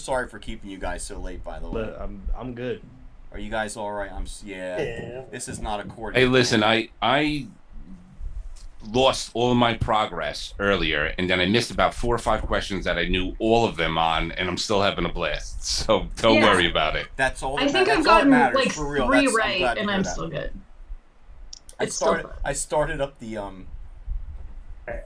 sorry for keeping you guys so late. By the way, But I'm good. are you guys all right? Yeah. This is not a court. Hey, listen, I lost all of my progress earlier, and then I missed about 4 or 5 questions that I knew all of them on, and I'm still having a blast. So don't worry about it. That's all. I think I've gotten like 3 right, and I'm still good. I started up the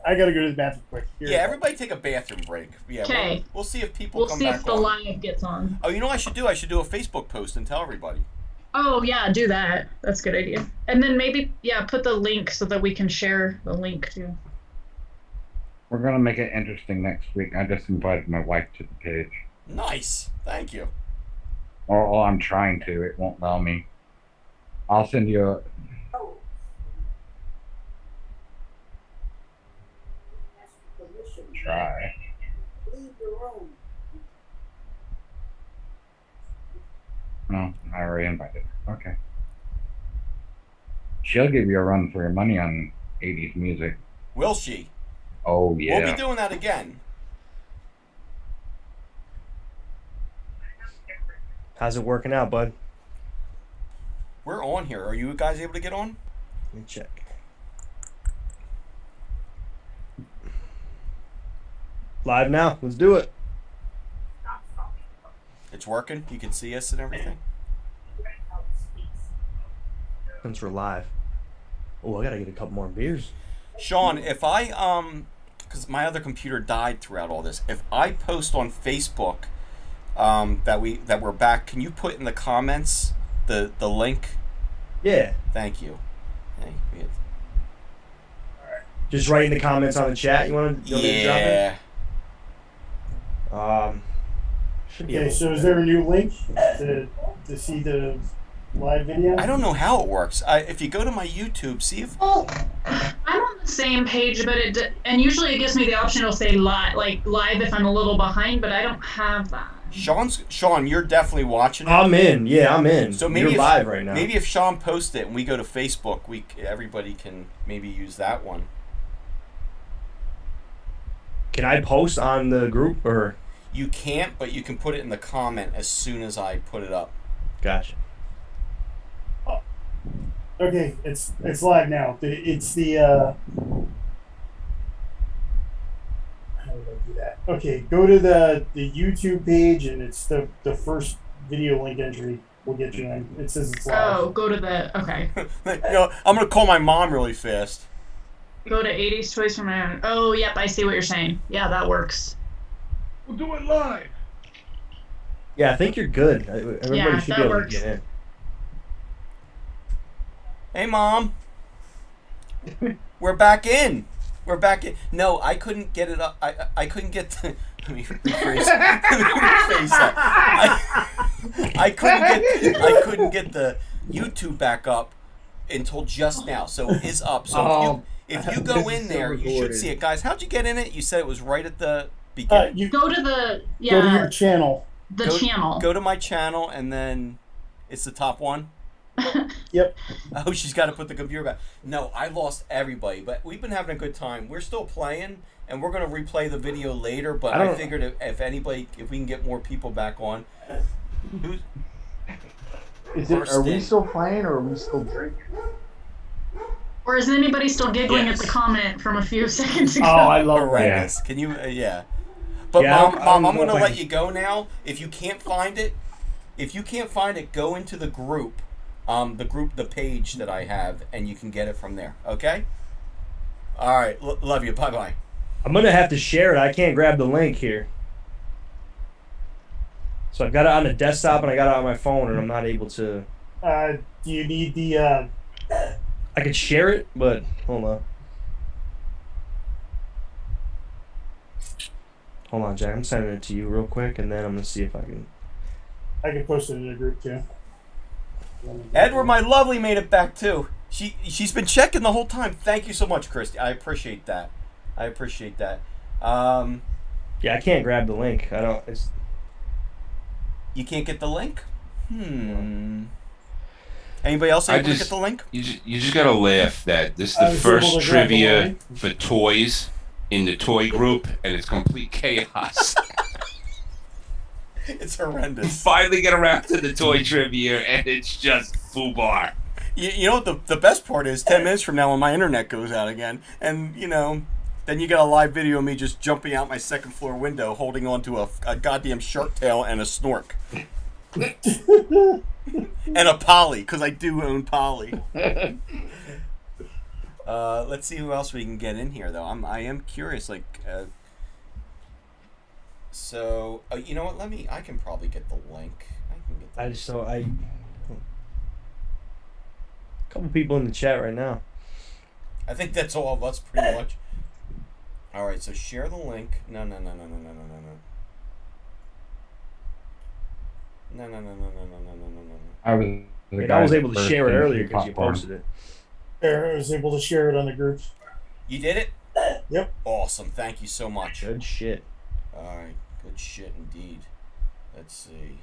I gotta go to the bathroom quick. Yeah, everybody take a bathroom break. Yeah, okay. We'll see if people come back on. We'll see if the live gets on. Oh, you know what I should do? I should do a Facebook post and tell everybody. Oh, yeah, do that. That's a good idea. And then maybe, put the link so that we can share the link, too. We're going to make it interesting next week. I just invited my wife to the page. Nice. Thank you. Or I'm trying to. It won't allow me. I'll send you a... Try. No, I already invited her. Okay. She'll give you a run for your money on 80s music. Will she? Oh, yeah. We'll be doing that again. How's it working out, bud? We're on here. Are you guys able to get on? Let me check. Live now. Let's do it. It's working. You can see us and everything. Since we're live. Oh, I gotta get a couple more beers. Sean, if I because my other computer died throughout all this. If I post on Facebook that we're back, can you put in the comments the link? Yeah. Thank you. Just write in the comments on the chat. You want to? Yeah. Should be Okay, so is there a new link to see the live video? I don't know how it works. If you go to my YouTube, see if... Well, I'm on the same page, but and usually it gives me the option to say live if I'm a little behind, but I don't have that. Sean, you're definitely watching it. I'm in. Yeah, I'm in. So maybe you're live right now. Maybe if Sean posts it and we go to Facebook, everybody can maybe use that one. Can I post on the group or? You can't, but you can put it in the comment as soon as I put it up. Gotcha. Okay, it's live now. It's the how do I do that? Okay, go to the YouTube page and it's the first video link entry will get you in. It says it's live. Oh, go to the okay. I'm gonna call my mom really fast. Go to 80's Toys for My Own. Oh, yep, I see what you're saying. Yeah, that works. We'll do it live. Yeah, I think you're good. Everybody should be able to get in. Hey, Mom. We're back in. We're back in. No, I couldn't get it up. I couldn't get the... Let me rephrase that. I couldn't get the YouTube back up until just now. So it is up. So if you go in there, you should see it. Guys, how'd you get in it? You said it was right at the beginning. You go to the... Go to your channel. Channel. Go to my channel, and then it's the top one. Yep. Oh, she's got to put the computer back. No, I lost everybody, but we've been having a good time. We're still playing, and we're going to replay the video later, but I figured if we can get more people back on. Are we still playing, or are we still drinking? Or is anybody still giggling at the comment from a few seconds ago? Oh, I love that. Can you, But Mom, I'm going to let you go now. If you can't find it, go into the group. The page that I have, and you can get it from there. Okay. All right. Love you. Bye bye. I'm gonna have to share it. I can't grab the link here, so I've got it on the desktop and I got it on my phone, and I'm not able to. Do you need the? I could share it, but hold on. Hold on, Jack. I'm sending it to you real quick, and then I'm gonna see if I can. I can post it in the group too. Edward, my lovely, made it back too. She's been checking the whole time. Thank you so much, Christy. I appreciate that. Yeah, I can't grab the link. I don't. You can't get the link. Anybody else able to get the link? You just gotta laugh that this is the first trivia for toys in the toy group, and it's complete chaos. It's horrendous. Finally get around to the toy trivia, and it's just foobar. You know what the best part is? 10 minutes from now when my internet goes out again, and, then you get a live video of me just jumping out my second floor window holding onto a goddamn shark tail and a snork. And a Polly, because I do own Polly. Let's see who else we can get in here, though. I am curious, so, you know what? I can probably get the link. A couple people in the chat right now. I think that's all of us, pretty much. All right, so share the link. No. No. I was able to share it earlier because you posted it. I was able to share it on the group. You did it? Yep. Awesome. Thank you so much. Good shit. All right. Good shit indeed. Let's see.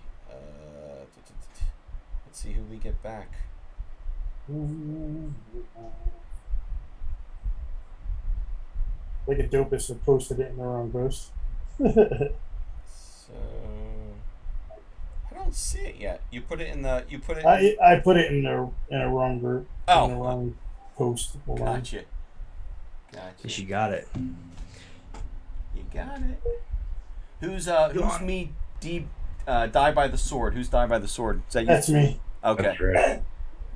Let's see who we get back. Like a dopest have posted it in the wrong post. So I don't see it yet. You put it in the. I put it in a wrong group. Oh. In the wrong post. Hold on. Gotcha. She got it. You got it. Who's me? Die by the sword. Who's die by the sword? Is that you? That's me. Okay. That's right.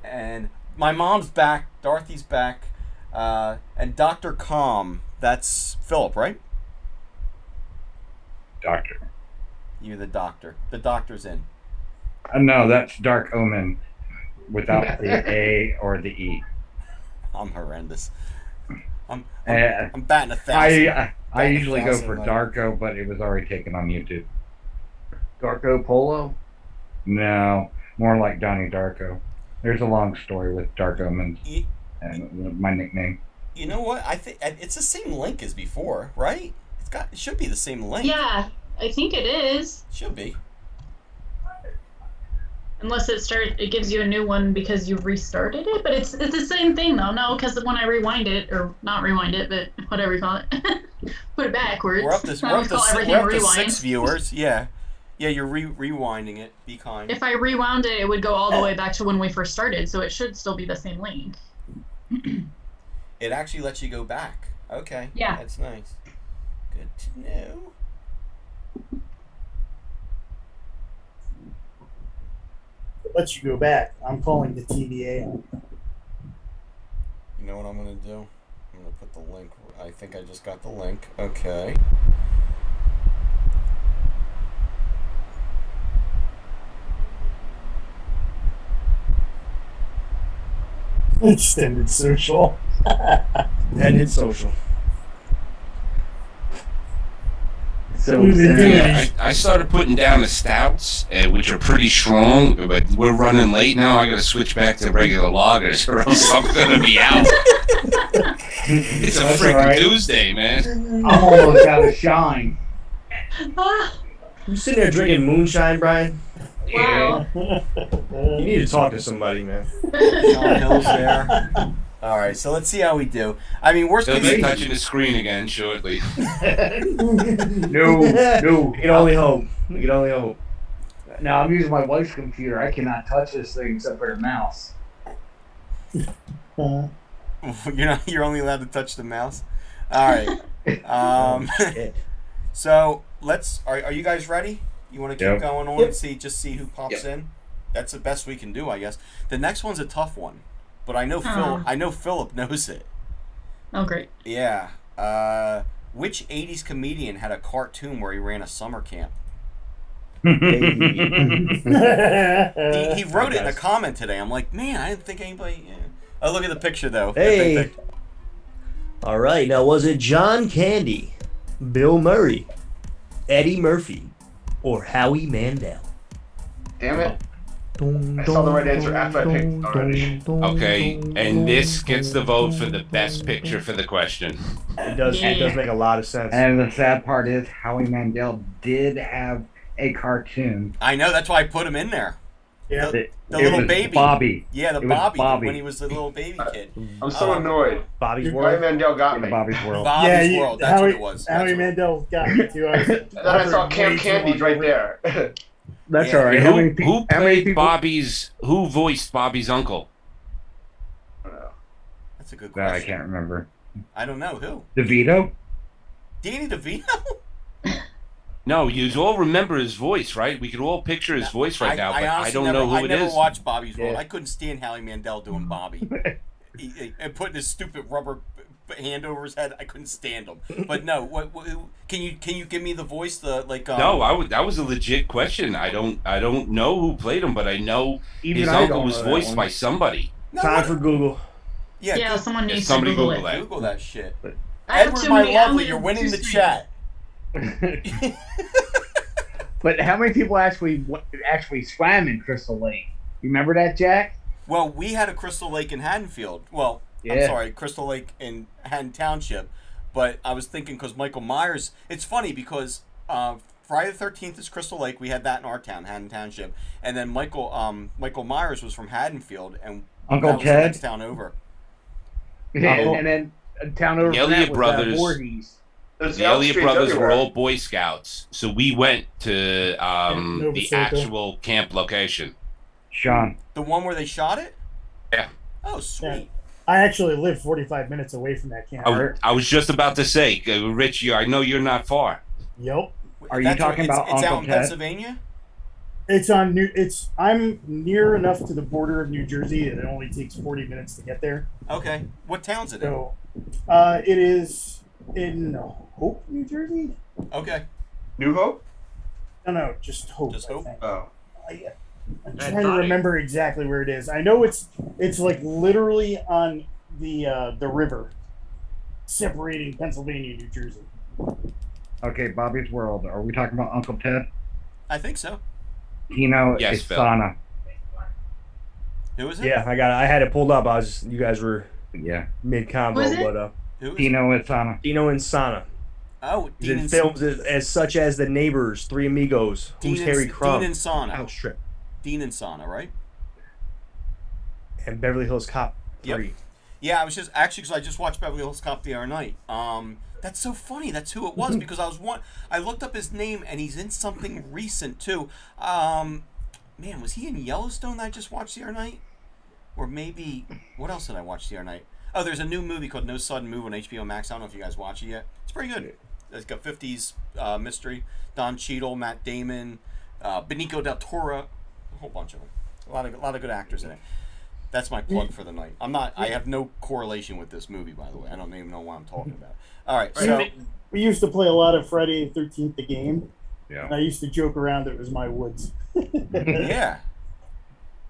And my mom's back. Dorothy's back. And Dr. Calm. That's Philip, right? Doctor. You're the doctor. The doctor's in. No, that's Dark Omen without the A or the E. I'm horrendous. I'm batting 1,000. I usually go for Darko, but it was already taken on YouTube. Darko Polo? No, more like Donnie Darko. There's a long story with Dark Omens and my nickname. You know what? I think it's the same link as before, right? It should be the same link. Yeah, I think it is. Should be. Unless it gives you a new one because you've restarted it, but it's the same thing though. No, because when I rewind it, or not rewind it, but whatever you call it, put it backwards. We're up to 6 viewers. Yeah, you're rewinding it. Be kind. If I rewound it, it would go all the way back to when we first started, so it should still be the same link. It actually lets you go back. Okay. Yeah. That's nice. Good to know. It lets you go back. I'm calling the TVA. You know what I'm going to do? I'm going to put the link. I think I just got the link. Okay. Extended social. Ended social. So I started putting down the stouts, which are pretty strong, but we're running late now. I got to switch back to regular lagers, or else I'm gonna be out. It's a freaking Tuesday, man. I'm almost out of shine. You sitting there drinking moonshine, Brian? Wow. You need to talk to somebody, man. Sean Hill's there. All right, so let's see how we do. I mean, worst He'll case. be touching the screen again shortly. No. We can only hope. We can only hope. Now I'm using my wife's computer. I cannot touch this thing except for the mouse. You're only allowed to touch the mouse. All right. So let's. Are you guys ready? You want to keep going on and see who pops in? That's the best we can do, I guess. The next one's a tough one, but I know Philip knows it. Oh, great. Yeah. Which 80s comedian had a cartoon where he ran a summer camp? He wrote it in a comment today. I'm like, man, I didn't think anybody. Yeah. Oh, look at the picture though. Hey. All right. Now, was it John Candy, Bill Murray, Eddie Murphy, or Howie Mandel? Damn it. I saw the right answer after I picked already. Okay, and this gets the vote for the best picture for the question. It does make a lot of sense. And the sad part is, Howie Mandel did have a cartoon. I know, that's why I put him in there. Yeah. The It little was baby. Bobby. Yeah, the It was Bobby, Bobby. when he was the little baby kid. I'm so annoyed. Bobby's Howie World. Mandel got In me. Bobby's World. Bobby's World. That's Howie, what it was. That's Howie what- Mandel got me too. I was And then I saw hovering Camp way too Candy's long right over there. That's Yeah. all right. Who, How many, who how many played people? Who voiced Bobby's uncle? That's a good I question. can't remember. I don't know who. DeVito? Danny DeVito? No, you all remember his voice, right? We could all picture his voice right now, but I honestly don't never, know who I it never is. watched Bobby's World. Yeah. I couldn't stand Howie Mandel doing Bobby. And putting his stupid rubber hand over his head. I couldn't stand him. But no, who, can you give me the voice? The like. No, that was a legit question. I don't know who played him, but I know Even his I uncle don't was know that voiced one. by somebody. No, Time what- for Google. Yeah, go- someone needs somebody to Google, Google it. that. Google that shit. I have Edward, too my many- I'm lovely, gonna you're winning do the something. chat. But how many people actually swam in Crystal Lake? You remember that, Jack? Well, we had a Crystal Lake in Haddonfield. Well, I'm Yeah. sorry, Crystal Lake in Haddon Township. But I was thinking because Michael Myers. It's funny because Friday the 13th is Crystal Lake. We had that in our town, Haddon Township. And then Michael Myers was from Haddonfield, and Uncle that was the Ted? next town over. Yeah, Uncle- and then a town over The from that Elliott was, brothers. Voorhees. There's The Elm Elliott Streets brothers were everywhere. all Boy Scouts, so we went to Nova the Soto. actual camp location. Sean. The one where they shot it? Yeah. Oh, sweet. I actually live 45 minutes away from that camp. I was just about to say, Rich, I know you're not far. Yep. Are you That's talking it's, about it's Uncle out in Ted? Pennsylvania? I'm near enough to the border of New Jersey that it only takes 40 minutes to get there. Okay. What town's it in? So, it is in Hope, New Jersey? Okay. New Hope? No, just Hope. Just I Hope? think. Oh. I'm trying to remember exactly where it is. I know it's like literally on the river, separating Pennsylvania and New Jersey. Okay, Bobby's World. Are we talking about Uncle Ted? I think so. Tino Yes, Phil. Isana. Who is it? Yeah, I had it pulled up. You guys were Yeah. mid combo, Who is it? but Who is it? Tino Isana. Dino Insana. Oh, He's Dean in and films as such as The Neighbors, Three Amigos, Dean Who's and- Harry Crumb, Dean and Sauna. House Trip, Dean and Sauna, right? and Beverly Hills Cop Yep. 3. Yeah, I was just actually because I just watched Beverly Hills Cop the other night. That's so funny. That's who it was because I looked up his name and he's in something recent too. Man, was he in Yellowstone that I just watched the other night? Or maybe what else did I watch the other night? Oh, there's a new movie called No Sudden Move on HBO Max. I don't know if you guys watch it yet. It's pretty good. It's got 50s mystery. Don Cheadle, Matt Damon, Benicio del Toro, a whole bunch of them. A lot of good actors in it. That's my plug for the night. I have no correlation with this movie, by the way. I don't even know what I'm talking about. All right, so We used to play a lot of Friday the 13th, the game. Yeah. And I used to joke around that it was my woods. yeah.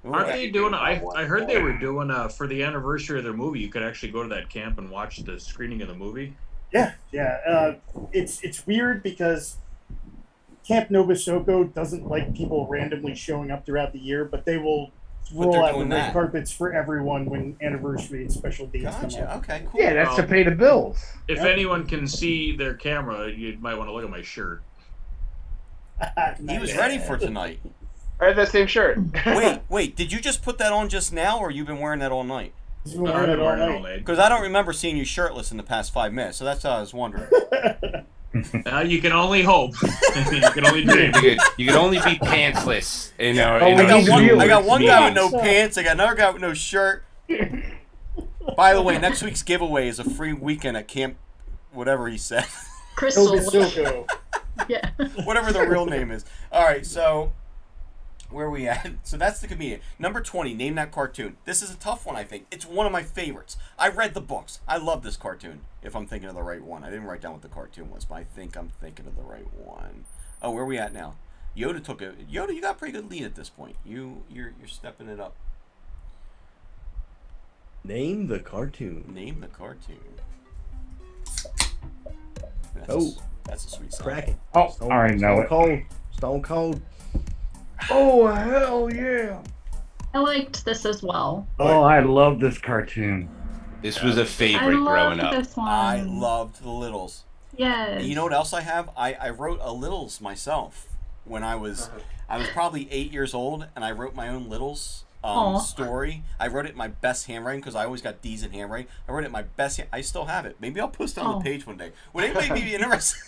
Ooh, Aren't they doing? I heard they were doing for the anniversary of their movie. You could actually go to that camp and watch the screening of the movie. Yeah. It's weird because Camp Nobusoco doesn't like people randomly showing up throughout the year, but they will roll they're out the doing red that. carpets for everyone when anniversary and special dates come Gotcha. up. Okay, cool. Yeah, that's to pay the bills. If Yep. anyone can see their camera, you might want to look at my shirt. He was ready for tonight. I had that same shirt. Wait, did you just put that on just now, or you've been wearing that all night? He's been I've wearing been it all wearing it all night. night. Because I don't remember seeing you shirtless in the past 5 minutes, so that's how I was wondering. You can only hope. You can only dream. You could only be pantsless in our. Oh, in we our need to Zoom be- I got one guy with no Yeah. pants. I got another guy with no shirt. By the way, next week's giveaway is a free weekend at Camp, whatever he said, Crystal Lake. Nobusoco. Yeah. whatever the real name is. All right, so where are we at? So that's the comedian. Number 20, name that cartoon. This is a tough one, I think. It's one of my favorites. I read the books. I love this cartoon, if I'm thinking of the right one. I didn't write down what the cartoon was, but I think I'm thinking of the right one. Oh, where are we at now? Yoda, you got a pretty good lead at this point. You're stepping it up. Name the cartoon. Name the cartoon. That's a sweet song. Cracking. Oh, I already know Stone it. Cold. Stone Cold. Oh, hell yeah. I liked this as well. Oh, I love this cartoon. This was a I favorite growing loved up. this one. I loved the Littles. Yes. And you know what else I have? I wrote a Littles myself. when I was probably 8 years old, and I wrote my own Littles Aw. story. I wrote it in my best handwriting because I always got D's in handwriting. I wrote it in my best. I still have it. Maybe I'll post it on Oh. the page one day. Would anybody be interested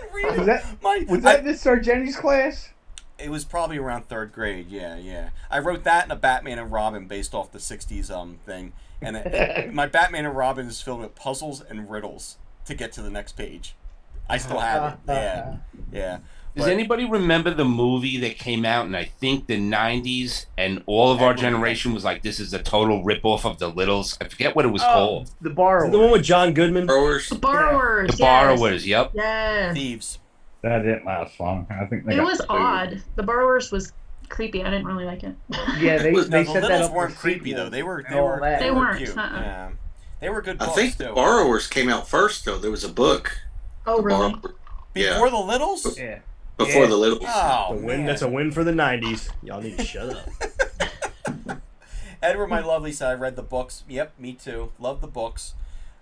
in reading Was that my? was that Miss Sargenti's class? It was probably around 3rd grade. Yeah. I wrote that in a Batman and Robin based off the '60s thing, and my Batman and Robin is filled with puzzles and riddles to get to the next page. I still have it. Yeah. Does anybody remember the movie that came out in, I think, the 90s, and all of our generation was like, this is a total ripoff of The Littles? I forget what it was called. The Borrower. The one with John Goodman. Borrowers. The Borrowers. The Borrowers, yep. Yes. Thieves. That didn't last long. I think they It got was sued. odd. The Borrowers was creepy. I didn't really like it. Yeah, they No, set the that Littles up. weren't for creepy sequel though. They were and all that. They weren't, cute. uh-uh. Yeah. They were good I books think too. the Borrowers came out first, though. There was a book. Oh, really? Borrower- Before the Littles? Yeah. Before the Littles. Oh, man. That's a win for the 90s. Y'all need to shut up. Edward, my lovely, said I read the books. Yep, me too. Love the books.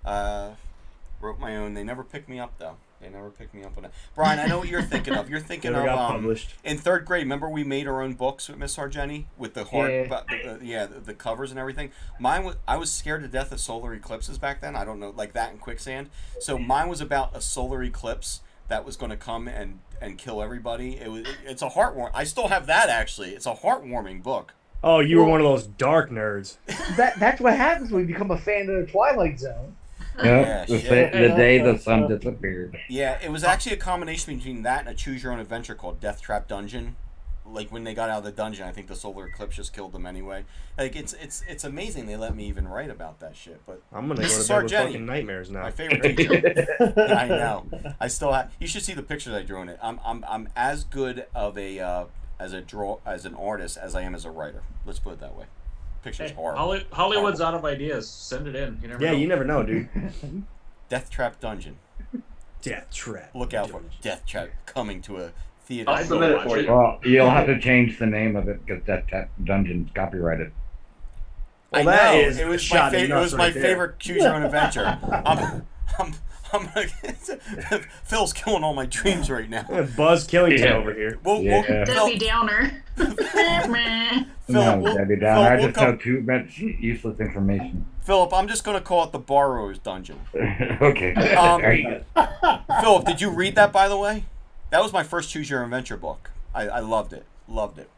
Wrote my own. They never picked me up though. They never picked me up on it. Brian, I know what you're thinking of. You're thinking Never of got published. in 3rd grade. Remember we made our own books with Miss Sargenti with the hard, the covers and everything. Mine was. I was scared to death of solar eclipses back then. I don't know, like that and quicksand. So mine was about a solar eclipse that was going to come and kill everybody. It's a heartwarming. I still have that actually. It's a heartwarming book. Oh, you were one of those dark nerds. That's what happens when you become a fan of the Twilight Zone. Yep, the day the sun disappeared. Yeah, it was actually a combination between that and a choose your own adventure called Death Trap Dungeon. Like when they got out of the dungeon, I think the solar eclipse just killed them anyway. Like it's amazing they let me even write about that shit. But I'm gonna go Mrs. to bed with Sargenti, fucking nightmares now. my favorite teacher. I know. I still have. You should see the pictures I drew in it. I'm as good of a as an artist as I am as a writer. Let's put it that way. Pictures Hey, horrible. Hollywood's out of ideas. Send it in. You never know. You never know, dude. Death Trap Dungeon. Death Trap. Look out for Death Trap coming to a theater. I'll submit it for you. Well, you'll have to change the name of it because that dungeon's copyrighted. I Well, that know. is It was shot my in favorite. It nuts was my right there. favorite choose your own adventure. Phil's killing all my dreams right now. Buzz Killington Yeah. over here. We'll, Debbie Downer. No, Debbie Downer. I we'll just know too much useless information. Philip, I'm just going to call it the Borrower's Dungeon. Okay. There you go. Philip, did you read that, by the way? That was my first choose your own adventure book. I loved it. Loved it.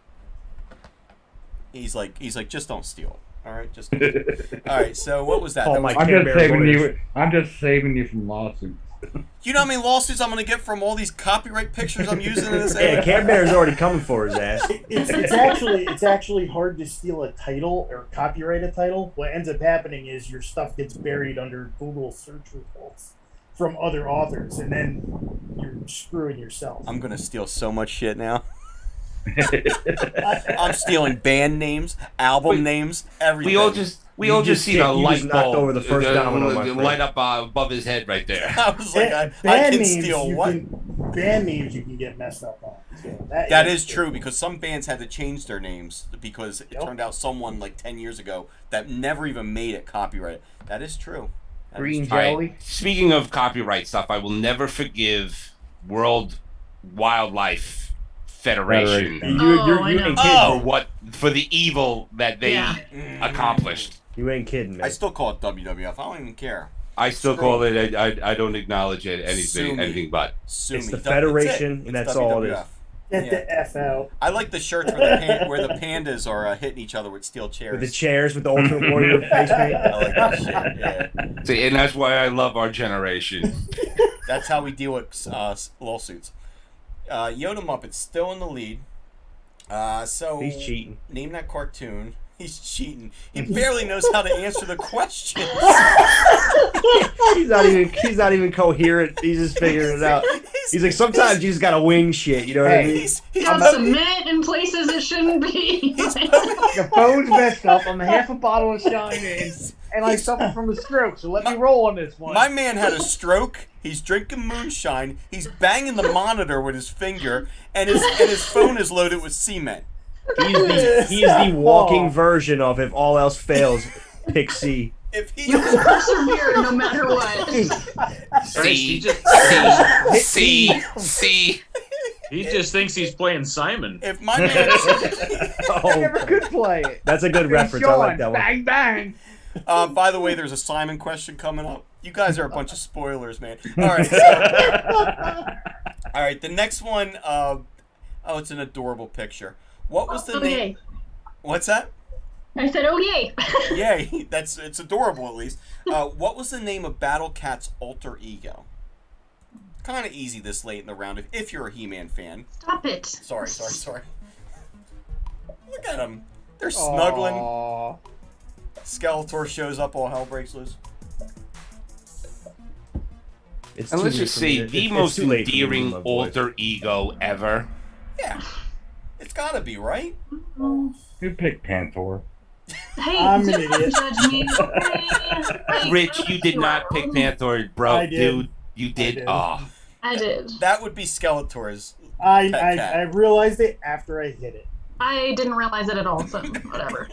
He's like, just don't steal it. All right, just. All right. So what was that? Oh That my was- I'm Care just Bear saving lawyers. you. I'm just saving you from lawsuits. you know how many lawsuits I'm going to get from all these copyright pictures I'm using in this? Yeah, Care Bear's already coming for his ass. It's actually hard to steal a title or copyright a title. What ends up happening is your stuff gets buried under Google search results from other authors, and then you're screwing yourself. I'm going to steal so much shit now. I'm stealing band names, album names, everything. We all just see the you light just knocked bulb over the first domino, my friend. light up above his head right there. I was like, I Band can names steal you what? band names you can get messed up on. So That is true because some bands had to change their names because it turned out someone like 10 years ago that never even made it copyrighted. That is true. That is Green true. All jelly. right. Speaking of copyright stuff, I will never forgive World Wildlife Federation I ain't know. kidding. for the evil that they Yeah. accomplished. You ain't kidding, I man. still call it WWF. I don't even care. I still call it. I don't acknowledge it Sue me. anything but. Sue It's me. the That's it. Federation, It's and that's all it is. WWF. Get Yeah. the F out. I like the shirts where the pandas are hitting each other with steel chairs. With the chairs, with the Ultimate Warrior face paint. I like that shit. Yeah. See, and that's why I love our generation. That's how we deal with lawsuits. Yoda Muppet's still in the lead. So He's cheating. Name that cartoon. He's cheating. He barely knows how to answer the questions. He's not even coherent. He's just figuring it out. He's like, sometimes you just gotta wing shit. You know what I mean? He's Got cement in places it shouldn't be. The phone's messed up. I'm half a bottle of shine in, and I suffer from a stroke. So let me roll on this one. My man had a stroke. He's drinking moonshine. He's banging the monitor with his finger, and his phone is loaded with cement. He is the walking version of if all else fails, pick C. If he You persevere no matter what. See. He just thinks he's playing Simon. If my man, I never could play it. That's a good Hey, reference. I Sean, like that one. bang bang. by the way, there's a Simon question coming up. You guys are a bunch of spoilers, man. All right. So, all right. The next one. It's an adorable picture. What was the name? Yay. What's that? I said, oh yay. Yay! It's adorable at least. What was the name of Battle Cat's alter ego? Kind of easy this late in the round if you're a He-Man fan. Stop it. Sorry. Look at them. They're snuggling. Aw. Skeletor shows up, all hell breaks loose. It's And too let's late just for me say to- the it's most too late for me to endearing do my voice. alter ego ever. Yeah. It's gotta be, right? Who picked Panther? Hey, I'm an don't idiot. judge me. Hey, Rich, you did not pick Panther, bro. I did. Dude, you did. did. Oh. I did. That would be Skeletor's. I Pet cat. I realized it after I hit it. I didn't realize it at all, so whatever.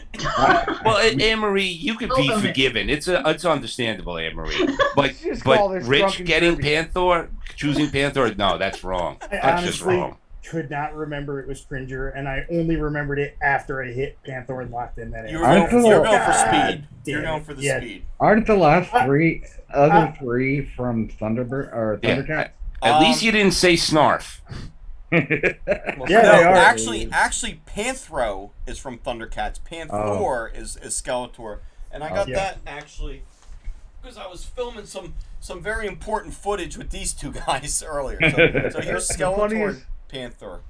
Well, Anne-Marie, you could be Oh, okay. forgiven. It's understandable, Anne-Marie. But Just call but this Rich drunken getting Kirby. Panther, choosing Panther, no, that's wrong. I That's just honestly wrong. could not remember it was Cringer, and I only remembered it after I hit Panther and locked in that. You were area. going, you're going for God speed. You're damn going it. for the Yeah. speed. Aren't the last three three from Thunderbird or Yeah. Thundercat? At least you didn't say Snarf. Yeah, No, they are. actually, Panthro is from Thundercats. Panther is Skeletor, and I got Yeah. that actually because I was filming some very important footage with these two guys earlier. So here's Skeletor and funniest- Panther.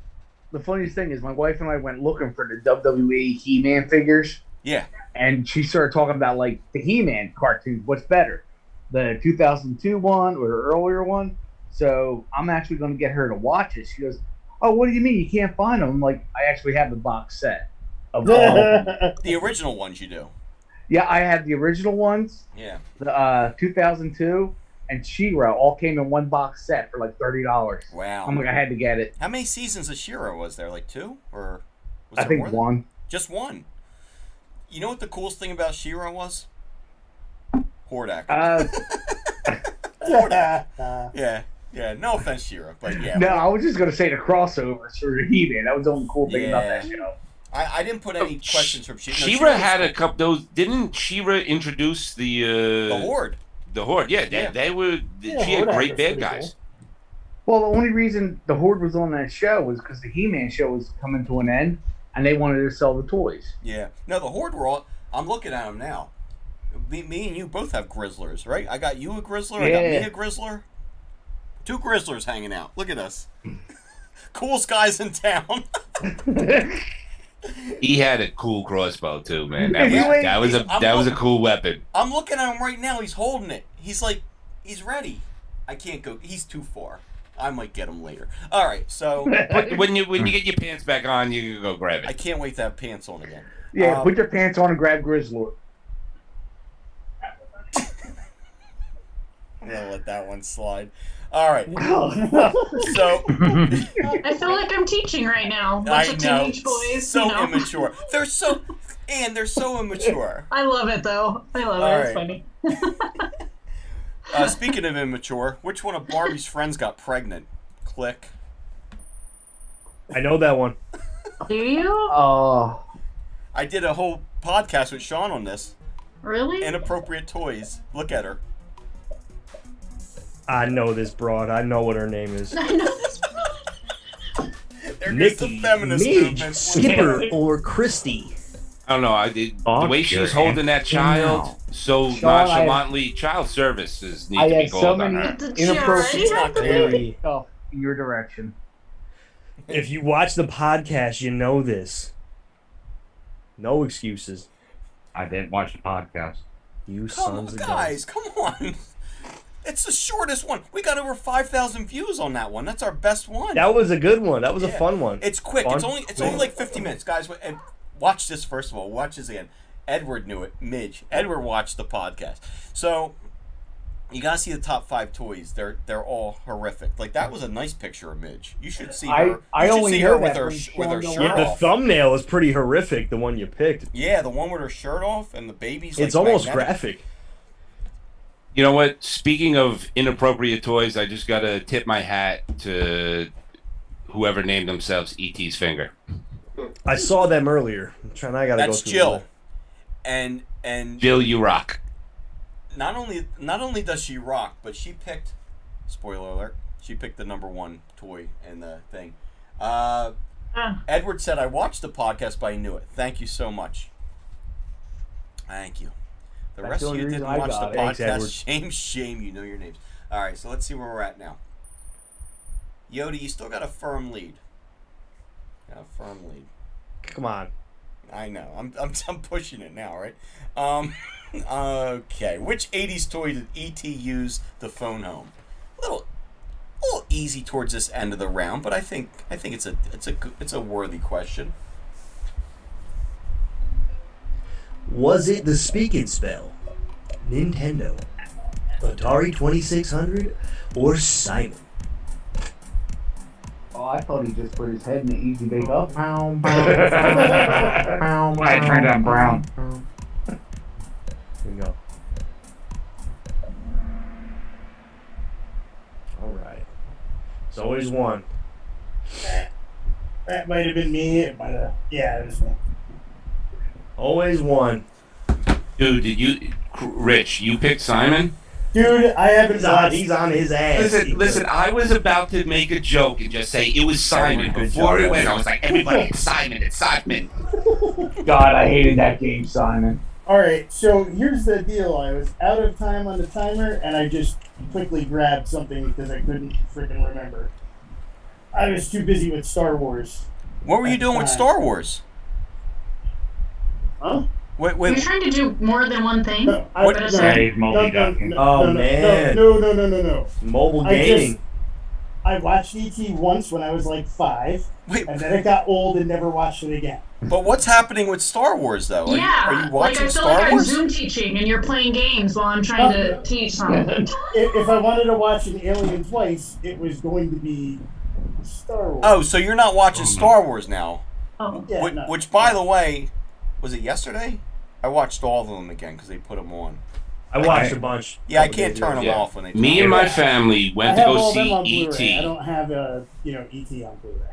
The funniest thing is my wife and I went looking for the WWE He-Man figures, Yeah, and she started talking about like the He-Man cartoons. What's better, the 2002 one or the earlier one? So I'm actually going to get her to watch it. She goes, "Oh, what do you mean you can't find them?" I'm like, "I actually have the box set of all of them." the original ones you do. Yeah, I have the original ones, Yeah. the 2002 and She-Ra all came in one box set for like $30. Wow. I'm like, I had to get it. How many seasons of She-Ra was there? Like 2, or was I there think more than- one. Just one. You know what the coolest thing about She-Ra was? Hordak. Yeah. No offense, She-Ra, but yeah. No, I was just gonna say the crossovers for He-Man. That was the only cool thing about that show. I didn't put any questions from She-Ra. No, She-Ra had a couple. Those didn't She-Ra introduce the Horde? The Horde, yeah. They were. Yeah, she had Hordak great was bad pretty guys. Well, the only reason the Horde was on that show was because the He-Man show was coming to an end, and they wanted to sell the toys. Yeah. No, the Horde were all. I'm looking at them now. Me and you both have Grizzlers, right? I got you a Grizzler. I got me Yeah. a Grizzler. 2 Grizzlers hanging out. Look at us. Coolest guys in town. He had a cool crossbow too, man. Yeah. That was a cool weapon. I'm looking at him right now. He's holding it. He's like, he's ready. I can't go. He's too far. I might get him later. All right, so. But when you get your pants back on, you can go grab I it. can't wait to have pants on again. Yeah, put your pants on and grab Grizzlord. I'm gonna let that one slide. All right. So. I feel like I'm teaching right now. Bunch of teenage boys. So you know? immature. They're so immature. I love it though. I love All it. It's right. funny. Speaking of immature, which one of Barbie's friends got pregnant? Click. I know that one. Do you? Oh. I did a whole podcast with Sean on this. Really? Inappropriate toys. Look at her. I know this broad. I know what her name is. I know this. There goes the Nikki, feminist Midge, movement. Skipper, or Christy. I don't know. The way she was holding that child so Sean, nonchalantly, child services need I to be had so called on many her. inappropriate Very. stuff in your direction. If you watch the podcast, you know this. No excuses. I didn't watch the podcast. You Come on, sons of guys, come on. It's the shortest one. We got over 5,000 views on that one. That's our best one. That was a good one. That was a Yeah. fun one. It's quick. Fun, It's only quick. like 50 minutes, guys. And watch this first of all. Watch this again. Edward knew it. Midge. Edward watched the podcast. So you gotta see the top 5 toys. They're all horrific. Like that was a nice picture of Midge. You should see her. I You should only see heard her with that her from with her Sean shirt Yeah, the off. thumbnail is pretty horrific. The one you picked. Yeah, the one with her shirt off and the baby's. It's like, almost magnetic. graphic. You know what? Speaking of inappropriate toys, I just got to tip my hat to whoever named themselves E.T.'s finger. I saw them earlier. I'm trying. I gotta That's go through Jill. And Jill, you rock. not only does she rock, but she picked, spoiler alert, she picked the number one toy in the thing. Edward said, I watched the podcast, but I knew it. Thank you so much. Thank you. The rest of you didn't watch the podcast. Shame, you know your names. All right, so let's see where we're at now. Yoda, you still got a firm lead. Come on. I know. I'm pushing it now, right? Okay. Which 80s toy did E.T. use the phone home? A little easy towards this end of the round, but I think it's a worthy question. Was it the Speak and Spell, Nintendo, Atari 2600, or Simon? Oh, I thought he just put his head in the easy bake up. Why it turned out brown? Here we go. All right. It's always one. That might have been me. It might have. Yeah, it was me. Always one. Dude, Rich, you picked Simon? Dude, I haven't watched. He's on his ass. Listen, I was about to make a joke and just say it was Simon. Before it went, I was like, everybody, it's Simon. God, I hated that game, Simon. Alright, so here's the deal. I was out of time on the timer, and I just quickly grabbed something because I couldn't freaking remember. I was too busy with Star Wars. What were you doing with Star Wars? Huh? Wait. You're trying to do more than one thing? No, He's multitasking. No. Mobile gaming. I watched E.T. once when I was like 5, and then it got old and never watched it again. But what's happening with Star Wars, though? Are you watching I feel Star like Wars? I'm Zoom teaching and you're playing games while I'm trying to teach something. If I wanted to watch an Alien twice, it was going to be Star Wars. Oh, so you're not watching Star Wars now? Oh. Yeah, Which, by the way, was it yesterday? I watched all of them again because they put them on. I watched a bunch. Yeah, I can't turn them off when they. Me and my family went to go see E.T. I don't have E.T. on Blu-ray.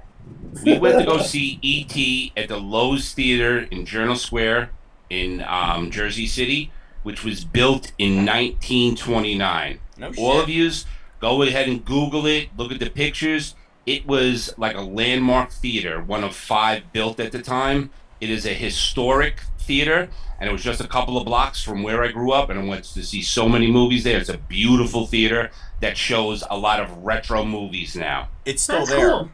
We went to go see E.T. at the Lowe's Theater in Journal Square in Jersey City, which was built in 1929. No shit. All of yous, go ahead and Google it. Look at the pictures. It was like a landmark theater, one of 5 built at the time. It is a historic theater, and it was just a couple of blocks from where I grew up, and I went to see so many movies there. It's a beautiful theater that shows a lot of retro movies now. It's still That's there. cool.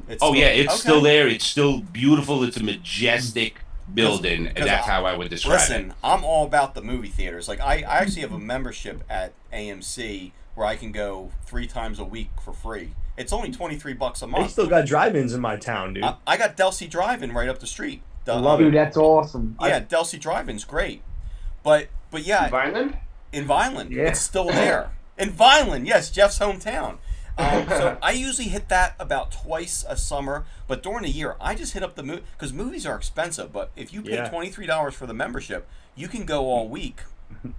It's still there. It's still beautiful. It's a majestic building, and that's how I would describe it. Listen, I'm all about the movie theaters. Like I actually have a membership at AMC where I can go 3 times a week for free. It's only $23 a month. They still got drive-ins in my town, dude. I got Delsey Drive-In right up the street. I love it. Dude, that's awesome. Yeah, Delsey Drive-In's great. But yeah. In Vineland. Yeah. It's still there. In Vineland, yes, Jeff's hometown. So I usually hit that about twice a summer, but during the year, I just hit up the movie, because movies are expensive, but if you pay $23 for the membership, you can go all week.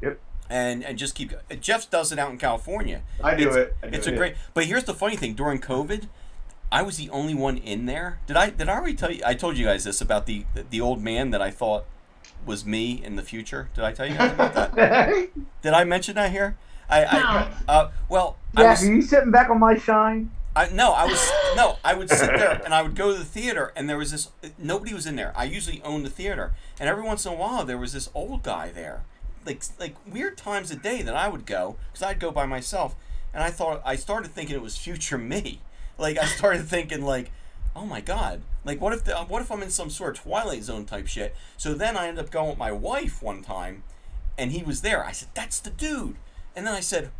Yep. And just keep. Jeff does it out in California. It's a great. But here's the funny thing: during COVID, I was the only one in there. Did I already tell you? I told you guys this about the old man that I thought was me in the future. Did I tell you guys about that? Did I mention that here? Well, are you sitting back on my shine? I would sit there and I would go to the theater, and there was this. Nobody was in there. I usually own the theater, and every once in a while there was this old guy there. Like weird times a day that I would go, because I'd go by myself, and I started thinking it was future me. Like I started thinking like, oh my god, like what if I'm in some sort of Twilight Zone type shit? So then I ended up going with my wife one time, and he was there. I said, that's the dude, and then I said,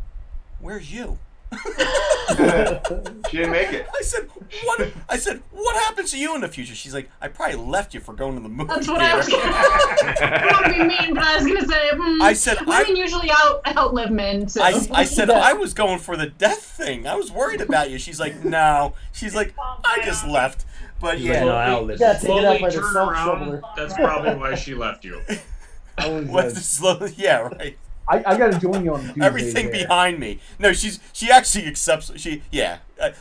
where's you? She didn't make it. I said, what happens to you in the future? She's like, I probably left you for going to the movie That's what theater. I was gonna I don't want to be mean, but I was going to say, I said, women usually outlive men. So. I said, I was going for the death thing. I was worried about you. She's like, no. She's like, I just left. But yeah. Slowly turn around. That's probably why she left you. Yeah, right. I got to join you on Tuesday. Everything behind me. No, she actually accepts.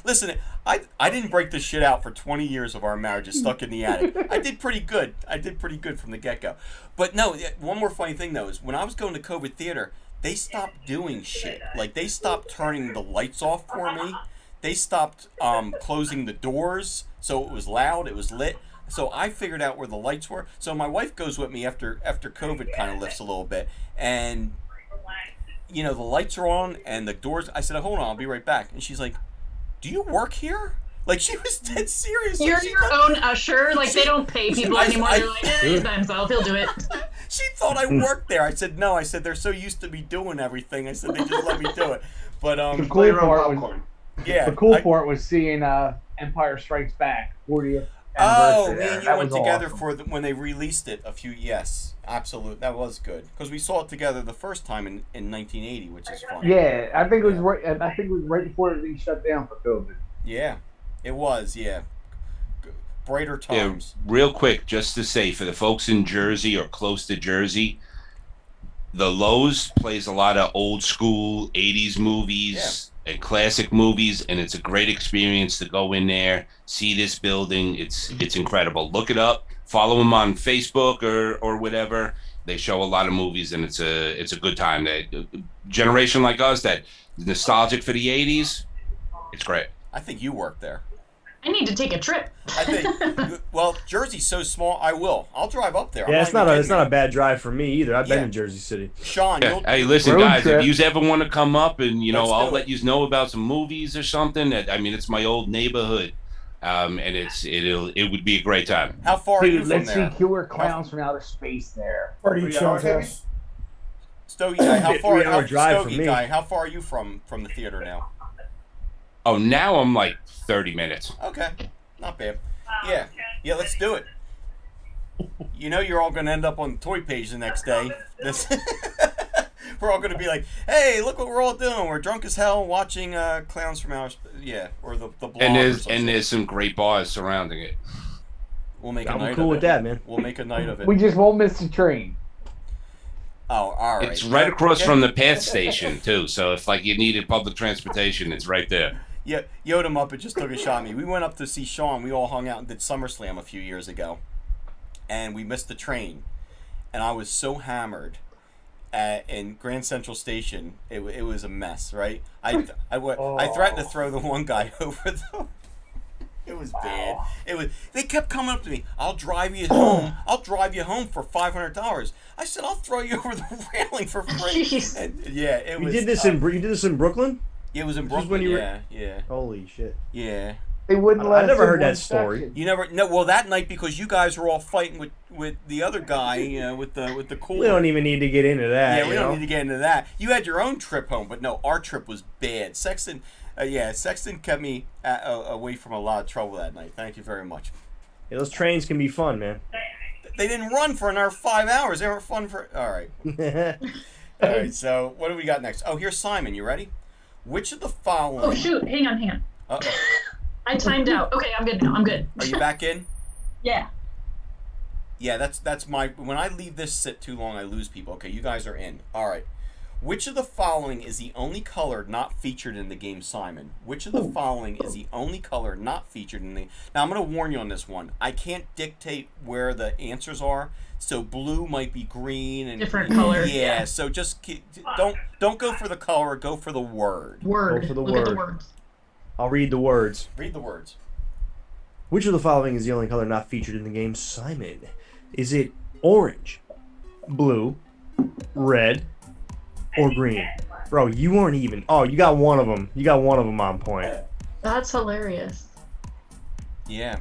Listen, I didn't break this shit out for 20 years of our marriage. It's stuck in the attic. I did pretty good. From the get-go. But no, one more funny thing, though, is when I was going to COVID theater, they stopped doing shit. Like, they stopped turning the lights off for me. They stopped closing the doors, so it was loud, it was lit. So I figured out where the lights were. So my wife goes with me after COVID kind of lifts a little bit. And, the lights are on and the doors. I said, hold on, I'll be right back. And she's like, do you work here? Like, she was dead serious. You're your own usher. Like, they don't pay people anymore. They're like, he's by himself. He'll do it. She thought I worked there. I said, no. I said, they're so used to me doing everything. I said, they just let me do it. But, the cool part was seeing Empire Strikes Back 40th Oh, anniversary. me and you went together awesome. When they released it yes, absolutely. That was good. Because we saw it together the first time in 1980, which is fun. Yeah, I think it was right before everything shut down for COVID. Yeah, it was, yeah. Brighter times. Yeah, real quick, just to say, for the folks in Jersey or close to Jersey, the Lowe's plays a lot of old school 80s movies and classic movies, and it's a great experience to go in there, see this building. It's incredible. Look it up. Follow them on Facebook or whatever. They show a lot of movies, and it's a good time. That generation like us that nostalgic for the 80s, it's great. I think you work there. I need to take a trip. I think. Well, Jersey's so small. I'll drive up there. Yeah, it's not a bad drive for me either. I've been in Jersey City. Sean, hey, listen, guys, if you ever want to come up and I'll let you know about some movies or something. It's my old neighborhood, and it would be a great time. How far are you from let's there? see killer clowns from outer space there. Where do you choose? Stogie guy, how far? Stogie guy, how far are you from the theater now? Oh, now I'm like 30 minutes. Okay, not bad. Yeah, let's do it. You're all going to end up on the toy page the next day. We're all going to be like, hey, look what we're all doing. We're drunk as hell watching Clowns from Outer Space. Or the Blob. And there's some great bars surrounding it. We'll make a night of it. I'm cool with that, man. We'll make a night of it. We just won't miss the train. Oh, all right. It's right across from the PATH station, too. So if you needed public transportation, it's right there. Yeah, Yoda Muppet just took a shot at me. We went up to see Sean. We all hung out and did SummerSlam a few years ago. And we missed the train. And I was so hammered in Grand Central Station. It was a mess, right? I threatened to throw the one guy over the... It was bad. They kept coming up to me. I'll drive you home. I'll drive you home for $500. I said, I'll throw you over the railing for free. And, it was... You did this in Brooklyn? Yeah, it was in Brooklyn. Yeah. Holy shit. Yeah. They wouldn't let I us never in heard one that story. section. You never no. Well, that night because you guys were all fighting with the other guy with the cooler. We don't even need to get into that. Yeah, we don't need to get into that. You had your own trip home, but no, our trip was bad. Sexton kept me away from a lot of trouble that night. Thank you very much. Yeah, those trains can be fun, man. They didn't run for another 5 hours. They weren't fun for. All right. All right. So what do we got next? Oh, here's Simon. You ready? Which of the following? Oh shoot! Hang on. Uh-oh. I timed out. Okay, I'm good now. I'm good. Are you back in? Yeah. Yeah, that's my... When I leave this sit too long, I lose people. Okay, you guys are in. All right. Which of the following is the only color not featured in the game Simon? Which of the following is the only color not featured in the... Now, I'm going to warn you on this one. I can't dictate where the answers are, so blue might be green and... Different color. Yeah, so just... Don't go for the color, go for the word. Word. Go for the Look word. at the words. I'll read the words. Read the words. Which of the following is the only color not featured in the game Simon? Is it orange, blue, red, or green? Bro, you weren't even... Oh, you got one of them. You got one of them on point. That's hilarious. Yeah.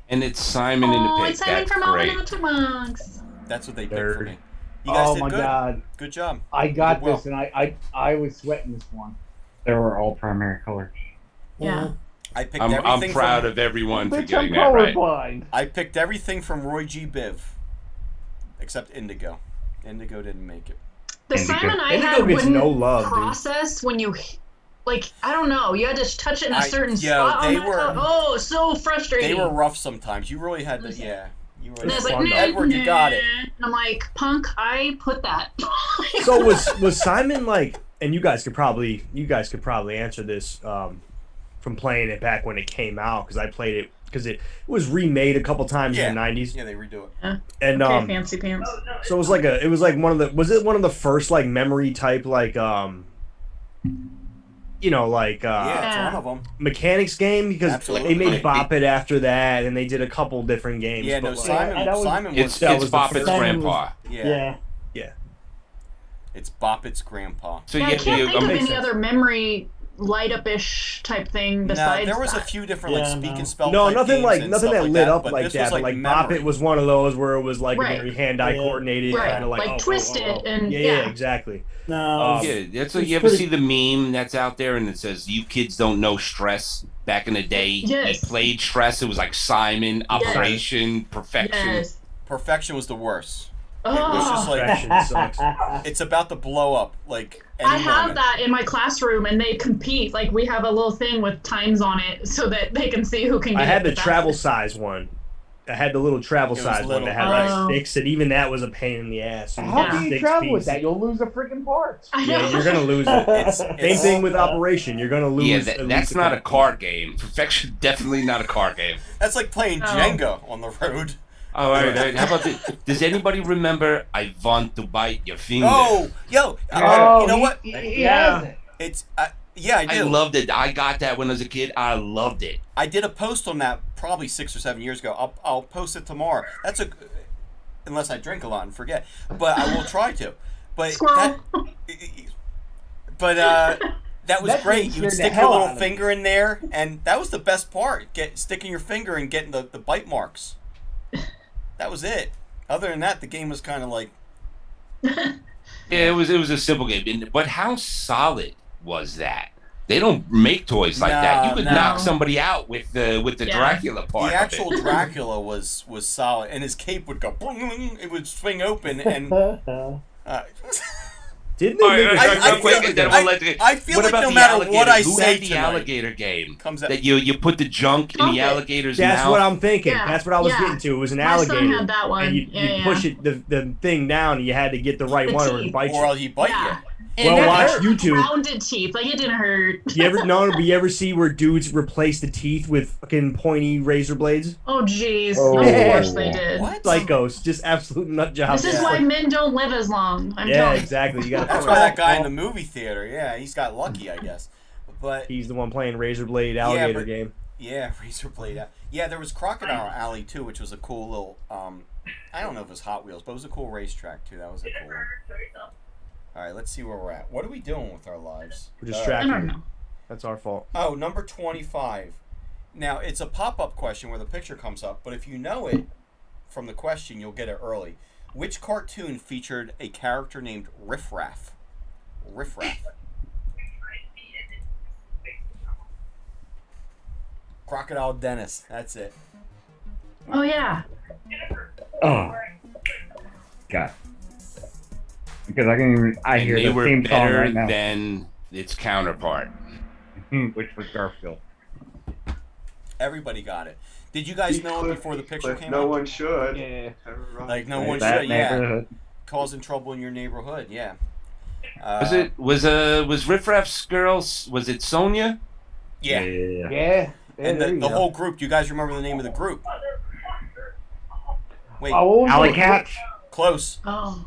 And it's Simon in the Pit. It's Simon That's from great. Alvin and the Chipmunks. That's what they picked for me. You guys Oh did my good. god. Good job. I got Did well. this, and I was sweating this one. They were all primary colors. Yeah. I picked I'm everything proud from, of everyone for Bitch, I'm getting that right. colorblind. I picked everything from Roy G. Biv. Except Indigo. Indigo didn't make it. The Indigo. Simon I Indigo had gets wouldn't no love, dude. process when you... Like, I don't know. You had to touch it in a certain yeah, spot they on that were- color. Oh, so frustrating. They were rough sometimes. You really had to, yeah. You And really it's It's like, fun, though. Edward, you got it. And I'm like, punk, I put that. So was Simon like? And you guys could probably answer this from playing it back when it came out because I played it because it was remade a couple times in the 90s. Yeah, they redo it. And Okay, fancy pants. so it was like one of the first like memory type like you know, like yeah, it's one of them. mechanics game because Absolutely. they made Bop It after that, and they did a couple different games. Yeah, but, no, like, Simon It's was Bop It's Simon grandpa. yeah. Yeah. It's Bop It's grandpa. So Yeah, I yeah, can't think of makes any sense. other memory light up-ish type thing besides there was that. a few different like Yeah, speak no. and spell. No, type nothing games like and nothing stuff that lit up but like this that. was But like memory. Bop It was one of those where it was like Right. very hand-eye Yeah. coordinated, Right. kind of like Like twist it and- yeah, yeah. exactly. No. Yeah, that's what It's you ever pretty- see the meme that's out there and it says "You kids don't know stress." Back in the day, Yes. you played stress. It was like Simon, Operation, Perfection. Yes. Perfection was the worst. It was Oh. just like Perfection sucks. it's about to blow up. Like any I have moment. that in my classroom, and they compete. Like we have a little thing with times on it, so that they can see who can. I get had it the fastest. travel size one. I had the little travel It was size one little. that had Oh. like sticks, and even that was a pain in the ass. How Yeah. can you Six travel with pieces. that? You'll lose the freaking parts. I Yeah, know. you're gonna lose it. Same It's- thing with Operation. You're gonna lose. Yeah, at least that's not a couple card game. Perfection, definitely not a card game. That's like playing Oh. Jenga on the road. All right, how about this? Does anybody remember "I Want to Bite Your Finger"? Oh, yo, you know what? He Yeah. has it. It's yeah, I do. I loved it. I got that when I was a kid. I loved it. I did a post on that probably 6 or 7 years ago. I'll post it tomorrow. That's unless I drink a lot and forget, but I will try to. But Squirrel. that was That great. thing You would scared the stick your hell little out of me. finger in there, and that was the best part. Sticking your finger and getting the bite marks. That was it. Other than that, the game was kind of like Yeah, it was a simple game. But how solid was that? They don't make toys like that. You could No. knock somebody out with the Yeah. Dracula part. the actual of it. Dracula was solid, and his cape would go. Boing, it would swing open, and Didn't they make I it? feel What like about no the matter alligator? what I Who say had the tonight, alligator game comes out. that you put the junk in Pump the it. alligator's That's mouth? what I'm thinking. Yeah, That's what I was yeah. getting to. It was an My son alligator. had that one. And you Yeah, push yeah. it the thing down, and you had to get the right The one or teeth. it bite or you. else he bite Yeah. you. Well, And watch that YouTube. rounded teeth. Like it didn't hurt. But you ever see where dudes replace the teeth with fucking pointy razor blades? Oh jeez. Oh. Of course they did. What? Psychos, just absolute nut jobs. This is why men don't live as long. I'm Yeah, telling you. exactly. You got That's why that guy in the movie theater. Yeah, he's got lucky, I guess. But He's the one playing razor blade alligator but- game. yeah, Razor Blade. Yeah, there was Crocodile Alley too, which was a cool little. I don't know if it was Hot Wheels, but it was a cool racetrack too. That was a cool one. All right, let's see where we're at. What are we doing with our lives? We're I distracted. don't know. That's our fault. Oh, number 25. Now, it's a pop-up question where the picture comes up, but if you know it from the question, you'll get it early. Which cartoon featured a character named Riff Raff? Riff Raff. Crocodile Dennis. That's it. Oh yeah. Oh, God. Because I hear They the were theme song better right now, than its counterpart. which was Garfield. Everybody got it. Did you guys know it before the picture came No out? one should. Yeah. Like, no one That should, yeah. neighborhood. Causing trouble in your neighborhood, yeah. Was Riff Raff's girls? Was it Sonia? Yeah. Yeah. And there the you go. whole group, do you guys remember the name of the group? Wait, Oh, what was Alley it? Cats. close. Oh.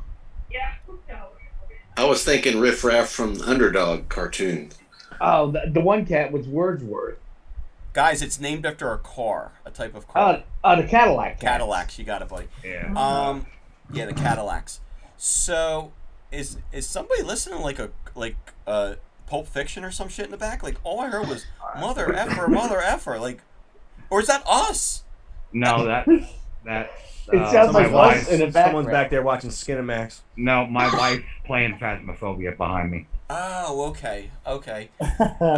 I was thinking Riff Raff from the Underdog cartoon. Oh, the one cat was Wordsworth. Guys, it's named after a car, a type of car. The Cadillac. Cats. Cadillacs, you got it, buddy. Yeah. Yeah, the Cadillacs. So, is somebody listening like Pulp Fiction or some shit in the back? Like, all I heard was mother effer, like, or is that us? No, that's It sounds my like wife. us in the background. Someone's back there watching Skinamax. No, my wife's playing Phasmophobia behind me. Oh, okay.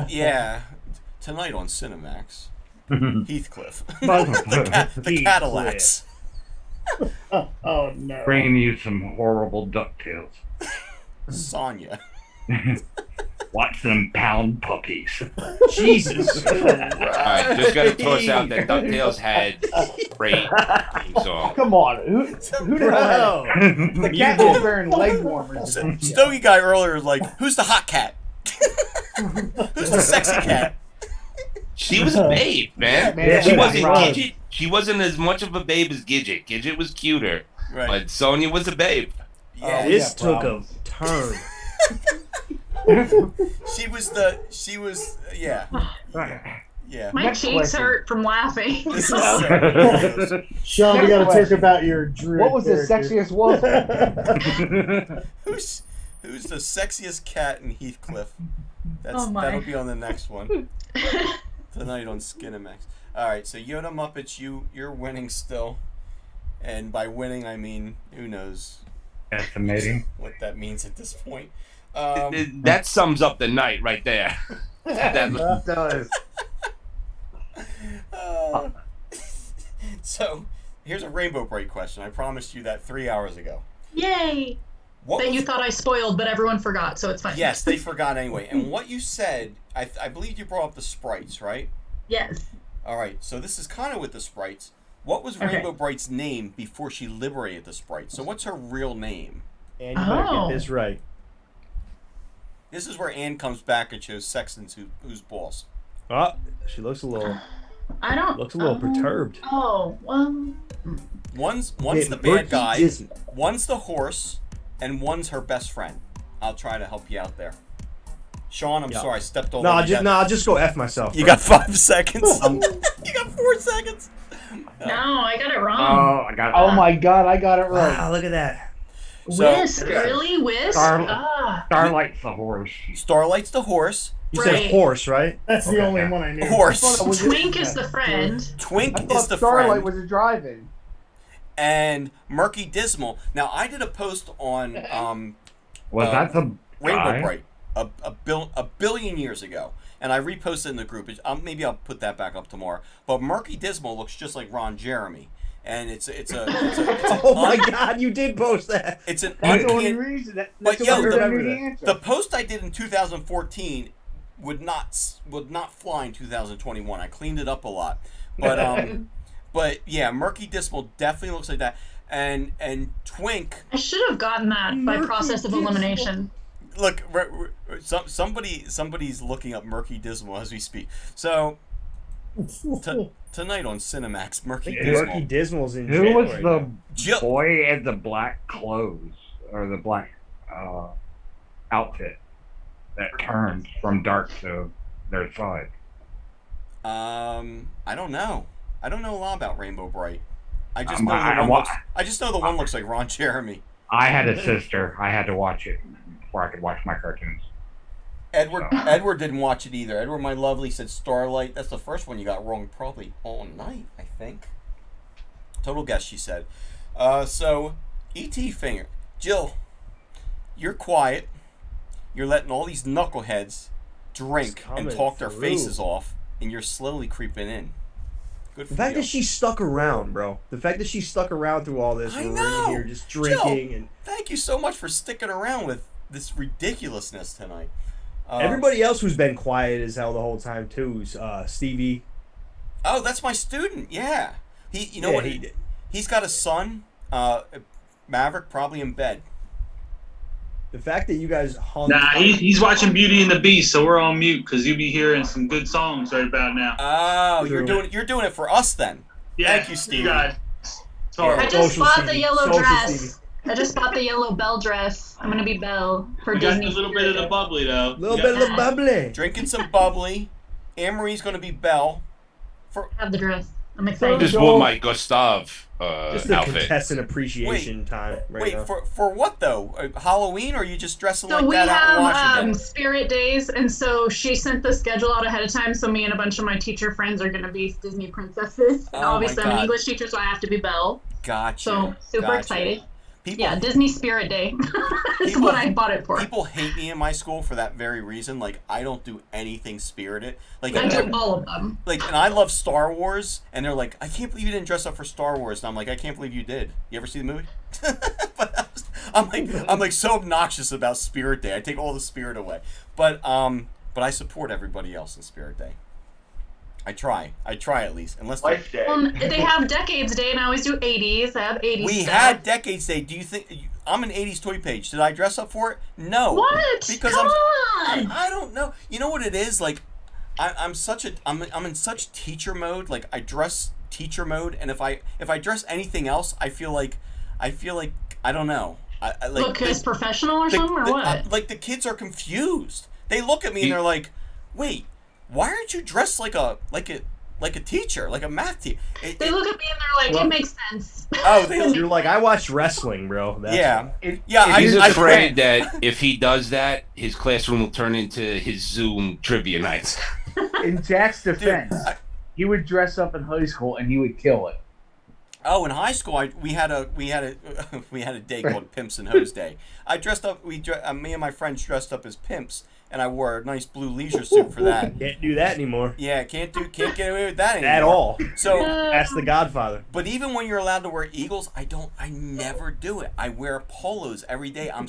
Yeah, tonight on Cinemax, Heathcliff, the Cadillacs. Oh no. Bringing you some horrible DuckTales. Sonya. Watch them pound puppies. Jesus. All right, just got to toss out that DuckTales had great theme song. Come on, who the hell? The cat was wearing leg warmers. Stogie guy earlier was like, "Who's the hot cat? Who's the sexy cat?" She was a babe, man. man, She yeah, wasn't right. Gidget. She wasn't as much of a babe as Gidget. Gidget was cuter, Right. but Sonya was a babe. Yeah. we This got took problems. a turn. She was. Yeah. Yeah. My Next cheeks question. hurt from laughing. This is so ridiculous. Sean, we got to talk Question. about your druid. What was the character. sexiest one? Who's the sexiest cat in Heathcliff? Oh my. That'll be on the next one tonight on Skinemax. All right, so Yoda Muppets, you're winning still, and by winning I mean who knows Estimating. what that means at this point. That sums up the night right there. That, does. So here's a Rainbow Bright question. I promised you that 3 hours ago. Yay! What That was- you thought I spoiled, but everyone forgot, so it's fine. Yes, they forgot anyway. And what you said, I believe you brought up the sprites, right? Yes. All right, so this is kind of with the sprites. What was Okay. Rainbow Bright's name before she liberated the sprites? So what's her real name? And you better Oh. get this right. This is where Anne comes back and shows Sexton's who's boss. Oh, she looks a little perturbed. Oh, well. One's Getting the bad pretty guy, dizzy. one's the horse, and one's her best friend. I'll try to help you out there. Sean, I'm Yeah. sorry, I stepped all No, over you. I'll just go F myself. You got 5 seconds. You got 4 seconds. No, I got it wrong. Oh, I got Oh my god, I got it right. Wow, look at that. So- Whisk, really? Whisk? Ah. Starlight's the horse. Starlight's the horse. You Right. said horse, right? That's the Okay. only one I knew. Horse. I thought it was- Twink is the friend. Twink I thought is the Starlight friend. was a drive-in. And Murky Dismal. Now, I did a post on Was that the Rainbow guy? Bright a billion years ago, and I reposted it in the group. Maybe I'll put that back up tomorrow. But Murky Dismal looks just like Ron Jeremy, and it's an Oh my god, you did post that. it's an That's the only uncanny. reason. That's But the yo, only reason I the- knew the answer. The post I did in 2014 would not fly in 2021. I cleaned it up a lot, but yeah, Murky Dismal definitely looks like that, and Twink. I should have gotten that by process of elimination. Look, somebody's looking up Murky Dismal as we speak. So tonight on Cinemax, Murky Dismal. Murky Dismal's in Who jail was right the now. Jill. boy in the black clothes or the black outfit that turned from dark to their side? I don't know. I don't know a lot about Rainbow Bright. I just Um, know I- the one I- looks. I just know the one looks like Ron Jeremy. I had a sister. I had to watch it before I could watch my cartoons. Edward didn't watch it either. Edward, my lovely, said Starlight. That's the first one you got wrong, probably all night, I think. Total guess, she said. So, E.T. Finger. Jill, you're quiet. You're letting all these knuckleheads drink It's and coming talk their through. faces off, and you're slowly creeping in. Good for The fact you. that she stuck around, bro. The fact that she stuck around through all this. I We're know. in here just drinking and Thank you so much for sticking around with this ridiculousness tonight. everybody else who's been quiet as hell the whole time too is Stevie. Oh, that's my student. Yeah, you know Yeah, what? He's got a son, Maverick, probably in bed. The fact that you guys hung. Nah, he's watching Beauty and the Beast, so we're on mute because you'll be hearing some good songs right about now. Oh, you're doing it for us then. Yeah, Thank you, Steve. guys. Sorry. I just Social bought Stevie. the yellow Social dress. Stevie. I just bought the yellow Belle dress. I'm gonna be Belle for We got Disney. a little bit of the bubbly though. Little We bit got- of the bubbly. Drinking some bubbly. Anne-Marie's going to be Belle. Have the dress. I'm excited. Just wore my Gustav Just the outfit. contestant appreciation time right Wait, now. for what though? Halloween, or are you just dressing So like we that out in have Washington? Spirit Days, and so she sent the schedule out ahead of time. So me and a bunch of my teacher friends are going to be Disney princesses. And Oh my obviously, I'm an God. English teacher, so I have to be Belle. Gotcha. So super Gotcha. excited. People, Yeah, Disney Spirit Day. That's what I bought it for. People hate me in my school for that very reason. Like, I don't do anything spirited. Like, I do all of them. Like, and I love Star Wars, and they're like, I can't believe you didn't dress up for Star Wars. And I'm like, I can't believe you did. You ever see the movie? But I'm like so obnoxious about Spirit Day. I take all the spirit away. But I support everybody else in Spirit Day. I try at least. Unless Life Day. They have Decades Day, and I always do 80s. I have 80s we stuff. had Decades Day. Do you think I'm an 80s toy page? Did I dress up for it? No. What? Because Come I on. don't know. You know what it is? Like, I'm in such teacher mode. Like I dress teacher mode, and if I dress anything else, I feel like I don't know. I like look as professional or something, or what? Like the kids are confused. They look at me and they're like, "Wait, why aren't you dressed like a teacher, like a math teacher?" They look at me and they're like, "It makes sense." Oh, you're like, I watch wrestling, bro. That's He's afraid that if he does that, his classroom will turn into his Zoom trivia nights. In Jack's defense, he would dress up in high school and he would kill it. Oh, in high school, we had a day called Pimps and Hose Day. I dressed up. Me and my friends dressed up as pimps, and I wore a nice blue leisure suit for that. Can't do that anymore. Yeah, can't get away with that anymore At all. So that's The Godfather. But even when you're allowed to wear Eagles, I never do it. I wear polos every day. I'm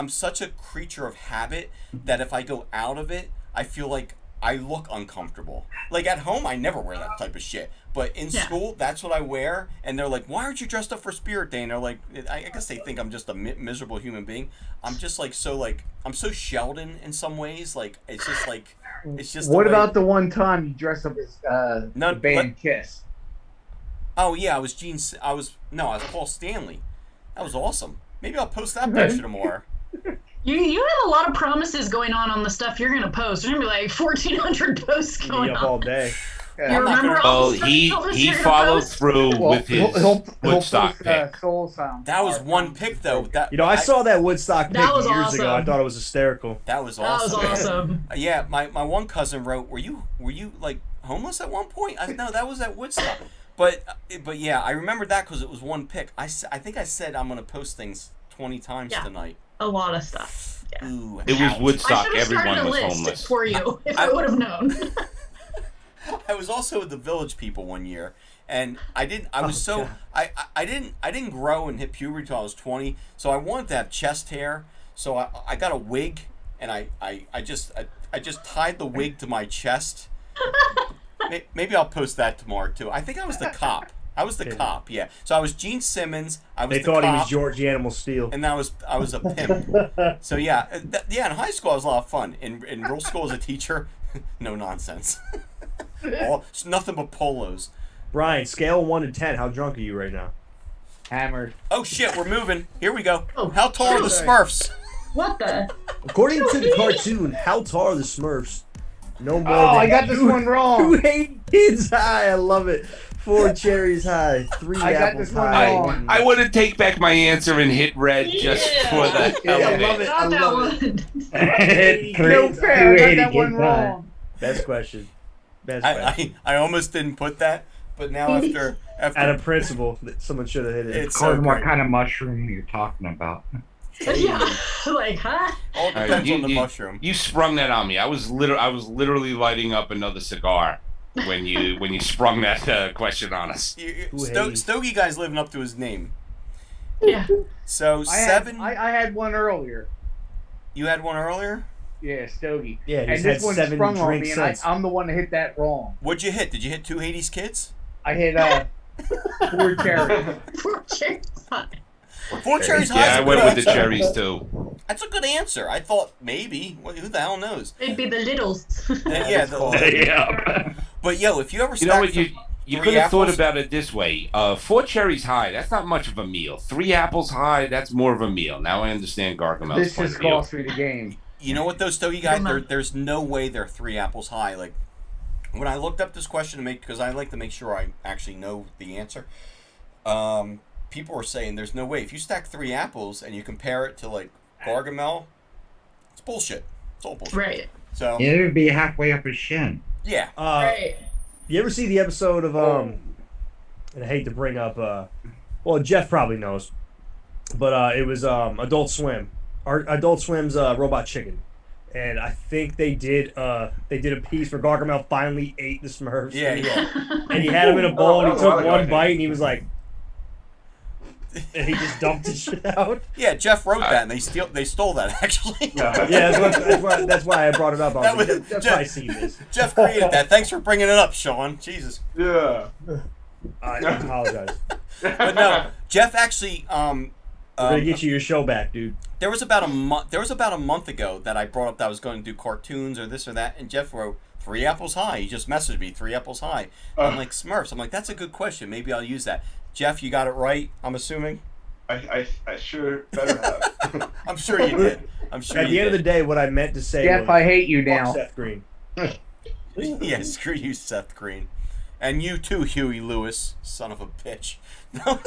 such a creature of habit that if I go out of it, I feel like I look uncomfortable. Like at home, I never wear that type of shit. But in school, that's what I wear. And they're like, "Why aren't you dressed up for Spirit Day?" And they're like, I guess they think I'm just a miserable human being. I'm just I'm so Sheldon in some ways. Like it's just. What about the one time you dressed up as the band Kiss? Oh yeah, I was Paul Stanley. That was awesome. Maybe I'll post that picture tomorrow. You have a lot of promises going on the stuff you're gonna post. There's gonna be like 1,400 posts going on all day. You remember all the he followed through with his Woodstock pick. That was one pick though. I saw that Woodstock pick years awesome. ago. I thought it was hysterical. That was awesome. That was awesome. Yeah, my one cousin wrote, "Were you like homeless at one point?" No, that was at Woodstock. But yeah, I remember that because it was one pick. I think I said I'm gonna post things 20 times tonight. A lot of stuff. Yeah. Ooh, it was Woodstock. I should have started Everyone a was list homeless for you if I would have known. I was also with the Village People one year, and I didn't grow and hit puberty until I was 20. So I wanted to have chest hair. So I got a wig, and I just tied the wig to my chest. Maybe I'll post that tomorrow too. I think I was the cop. I was the cop, yeah. So I was Gene Simmons. They thought he was George the Animal Steel, and I was a pimp. So yeah, in high school I was a lot of fun. In real school as a teacher, no nonsense. Nothing but polos. Brian, scale 1 to 10. How drunk are you right now? Hammered. Oh shit, we're moving. Here we go. How tall are the Smurfs? What the? According to the cartoon, how tall are the Smurfs? No more. I got this one wrong. 2 kids high. I love it. 4 cherries high, 3 apples high. I want to take back my answer and hit red just for the hell of it. I love it. No fair. I got that one wrong. Best question. I almost didn't put that, but now after out of principle, someone should have hit it. It's so what kind of mushroom you're talking about. Yeah, like, huh? All depends on the mushroom. You sprung that on me. I was literally lighting up another cigar when you sprung that question on us. Stogie guy's living up to his name. Yeah. So I had one earlier. You had one earlier? Yeah, Stogie. Yeah, and this one sprung on me, and I'm the one that hit that wrong. What'd you hit? Did you hit 2 80's kids? I hit 4 cherries. 4 cherries high. 4 cherries high. Yeah, I went with the cherries too. That's a good answer. I thought maybe. Who the hell knows? Maybe the littles. Yeah. But yo, if you ever you could have thought about it this way: 4 cherries high, that's not much of a meal. 3 apples high, that's more of a meal. Now I understand Gargamel's This just cost me the game. You know what, though, Stogie guys? There's no way they're 3 apples high. Like when I looked up this question because I like to make sure I actually know the answer. People were saying there's no way if you stack 3 apples and you compare it to like Gargamel, it's bullshit. It's all bullshit. Right. So it would be halfway up his shin. Yeah. Right. You ever see the episode of and I hate to bring up well, Jeff probably knows, but it was Adult Swim. Adult Swim's Robot Chicken, and I think they did a piece where Gargamel finally ate the Smurfs. Yeah. And he had him in a bowl, and he took one bite, and he was like, and he just dumped his shit out. Yeah, Jeff wrote that, and they stole that actually. That's why I brought it up. I was like, that's why I see this. Jeff created that. Thanks for bringing it up, Sean. Jesus. Yeah. I apologize. But no, Jeff actually. We're gonna get you your show back, dude. There was about a month ago that I brought up that I was going to do cartoons or this or that, and Jeff wrote 3 apples high. He just messaged me 3 apples high. I'm like, Smurfs. I'm like, that's a good question. Maybe I'll use that. Jeff, you got it right, I'm assuming? I sure better have. I'm sure you did. I'm sure At the end of the day, what I meant to say Jeff, was, I hate you fuck now. Seth Green. Yeah, screw you, Seth Green. And you too, Huey Lewis, son of a bitch. No.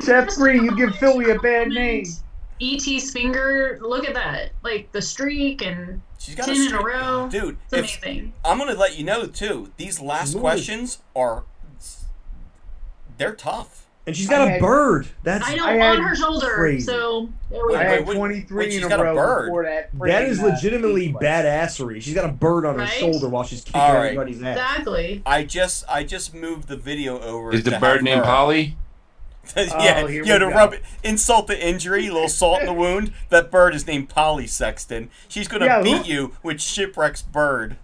Seth Green, you give Philly a bad name. E.T.'s finger, look at that. Like the streak and She's got 10 a in a row. Dude, It's amazing. I'm going to let you know, too, these last questions are... They're tough. And she's got a bird. I know, on her shoulder. crazy. So, there we I go. had 23 she's in got a a row bird. before that. That is friggin', legitimately sequence. badassery. She's got a bird on her Right? shoulder while she's kicking All right. everybody's ass. Exactly. I just moved the video over. Is the to bird have named her. Polly? Yeah, here you know, we to go. rub it, insult the injury, a little salt in the wound. That bird is named Polly Sexton. She's gonna Yeah, beat you with Shipwreck's bird.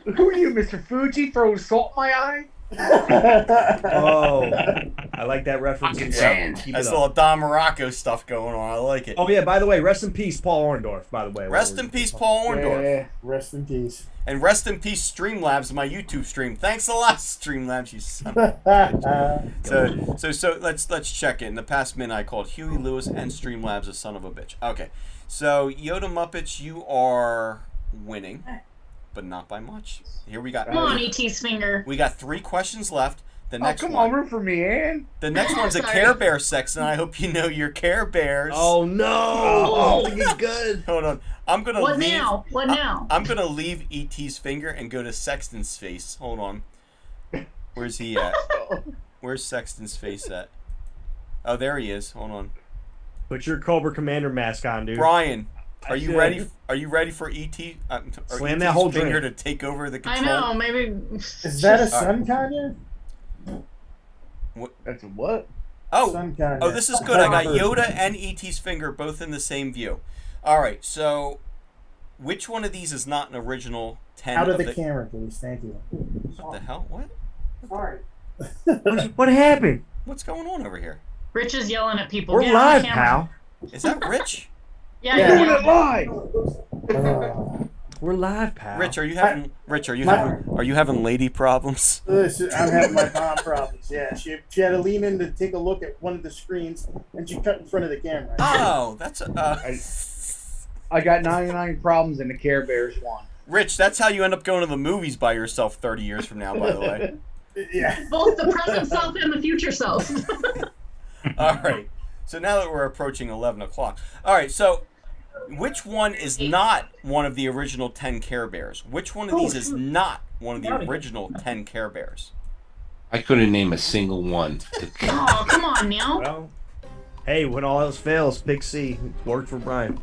Who are you, Mr. Fuji? Throwing salt in my eye? Oh, I like that reference. Fucking sand. Keep it That's a up. little Don Morocco stuff going on. I like it. Oh yeah, by the way, rest in peace, Paul Orndorff. By the way, Rest in peace, Paul Orndorff. Yeah, rest in peace. And rest in peace, Streamlabs, my YouTube stream. Thanks a lot, Streamlabs, you son of a bitch. So let's check it. In the past minute, I called Huey Lewis and Streamlabs a son of a bitch. Okay, so Yoda Muppets, you are winning, but not by much. Here we got. Come on, E.T.'s finger. We got 3 questions left. The next come one. on, root for me, Ann. The next one's a Sorry. Care Bear section. I hope you know your Care Bears. Oh no! Oh, I think it's good. Hold on. I'm gonna What leave. now? What now? I'm gonna leave E.T.'s finger and go to Sexton's face. Hold on. Where's he at? Where's Sexton's face at? Oh, there he is. Hold on. Put your Cobra Commander mask on, dude. Brian, are you should. ready? Are you ready for E.T. Or Slam E.T.'s that whole finger drink. to take over the I control? know, maybe. Is that a sun Kanye? That's a what? Oh, Sun Kanye. oh, this is good. I got Yoda and E.T.'s finger both in the same view. All right, so which one of these is not an original 10? Out of the camera, please. Thank you. What the hell? What? Sorry. What happened? What's going on over here? Rich is yelling at people. We're Get on live, the camera. pal. Is that Rich? Yeah, Yeah. you're Doing yelling. it live. We're live, pal. Rich, are you having lady problems? Listen, I'm having my mom problems. Yeah, she had to lean in to take a look at one of the screens, and she cut in front of the camera. Oh, that's I got 99 problems and the Care Bears won. Rich, that's how you end up going to the movies by yourself 30 years from now, by the way. Yeah. Both the present self and the future self. All right. So now that we're approaching 11 o'clock. All right, so which one is not one of the original 10 Care Bears? Which one of these is not one of the original 10 Care Bears? I couldn't name a single one. Oh, come on now. Well, hey, when all else fails, pick C. Worked for Brian.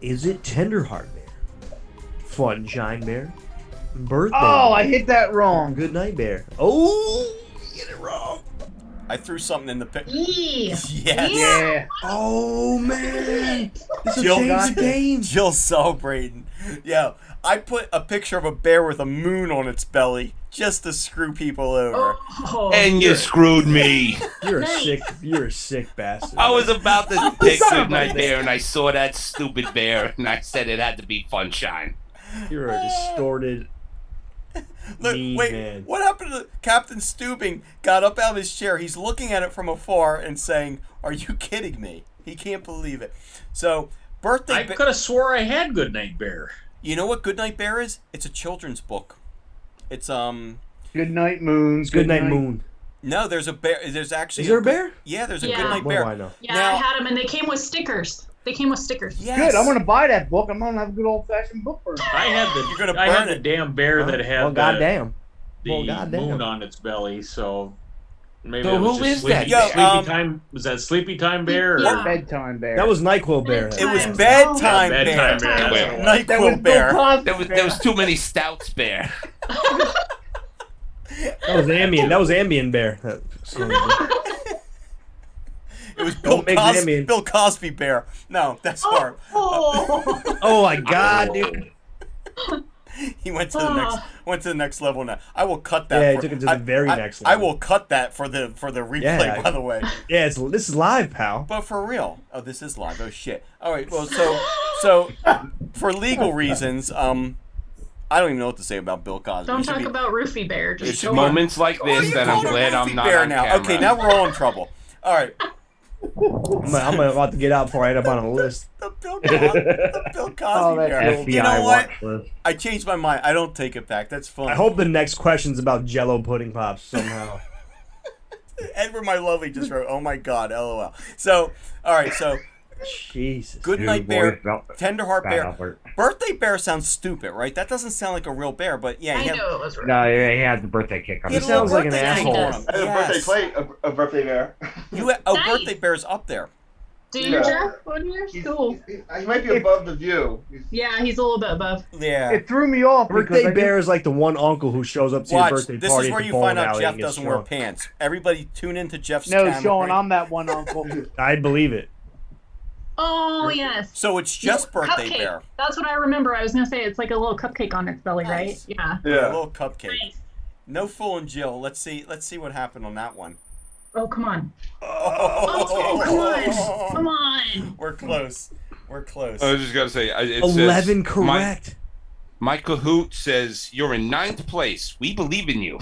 Is it Tenderheart Bear? Funshine Bear? Birthday Oh, Bear? I hit that wrong. Good Night Bear. Oh, you get it wrong. I threw something in the pit. Yeah. Yes. Yeah. Oh, man. This will Jill change got the game. Jill celebrating. Yeah, I put a picture of a bear with a moon on its belly just to screw people over. Oh, And you screwed me. You're a sick bastard. I was about to pick Son of Good Night a Bear, and I saw that stupid bear, and I said it had to be Funshine. You're a distorted. Look, mean wait, man. what happened to Captain Stubing? Got up out of his chair. He's looking at it from afar and saying, "Are you kidding me?" He can't believe it. So, birthday. I could have swore I had Goodnight Bear. You know what Goodnight Bear is? It's a children's book. It's Good Night Moons. Good Night Moon. No, there's a bear. There's actually Is there a bear? Yeah, there's a Yeah. Goodnight What Bear. do I know? Yeah, Now- I had them, and they came with stickers. They came with stickers. Yes. Good. I'm gonna buy that book. I'm gonna have a good old fashioned book for it. I had You're gonna I had burn the it. damn bear that had Well, goddamn. the Well, goddamn. moon on its belly. So maybe So it was who just is that? sleepy, Yo, sleepy time. Was that Sleepy Time Bear? Or? Yeah. Bedtime Bear. That was NyQuil Bear. It was Time. bedtime Yeah, bear. bedtime bear. Wait, That's Nyquil That was bear. Bill Cosby There was too many stouts bear. That was Ambien. That was Ambien Bear. It was Don't make Ambien. Bill Cosby bear. No, that's hard. Oh. Oh my god, dude. He went to the next level now. I will cut that. Yeah, he took it to the very next I level. will cut that for the replay. Yeah. By the way, Yeah, this is live, pal. but for real. Oh, this is live. Oh shit. All right. Well, so for legal reasons, I don't even know what to say about Bill Cosby. Don't He should talk be- about Roofie Bear. Just It's go on. moments like Oh, this you that I'm called him glad Roofie I'm not Bear on now. camera. Okay, now we're all in trouble. All right. I'm about to get out before I end up on a list. The Bill Cosby Oh, that's Bear. cool. You know what? watch list. I changed my mind. I don't take it back. That's fun. I hope the next question's about Jello pudding pops somehow. Edward My Lovely just wrote, "Oh my God, LOL." So, all right. So, Jesus. Good Dude, Night Bear, boys, don't- Tenderheart Bad Bear, Albert. Birthday Bear sounds stupid, right? That doesn't sound like a real bear, but yeah, I he had, knew it was right. No, he had the birthday kick on he had his a little sounds like an birthday cake asshole. on him. I had a birthday Yes. plate, a birthday bear. Oh, Nice. Birthday Bear's up there. Do you, Yeah. Jeff? What yours? Cool. He might be above the view. Yeah, he's a little bit above. Yeah. It threw me off because Birthday I Bear is like the one uncle who shows up to your Watch. birthday This party is where at the you bowling find out alley Jeff and gets doesn't wear drunk. pants. Everybody tune into Jeff's No, camera. Sean, break. I'm that one uncle. I believe it. Oh, yes. So it's just Birthday Cupcake. Bear. That's what I remember. I was going to say it's like a little cupcake on its belly, Nice. right? Yeah. A Yeah. little cupcake. Nice. No Fool and Jill. Let's see what happened on that one. Oh, come on. Oh, come on. Come on. We're close. We're close. I was just gonna say, it 11 says, correct. My Kahoot says you're in 9th place. We believe in you.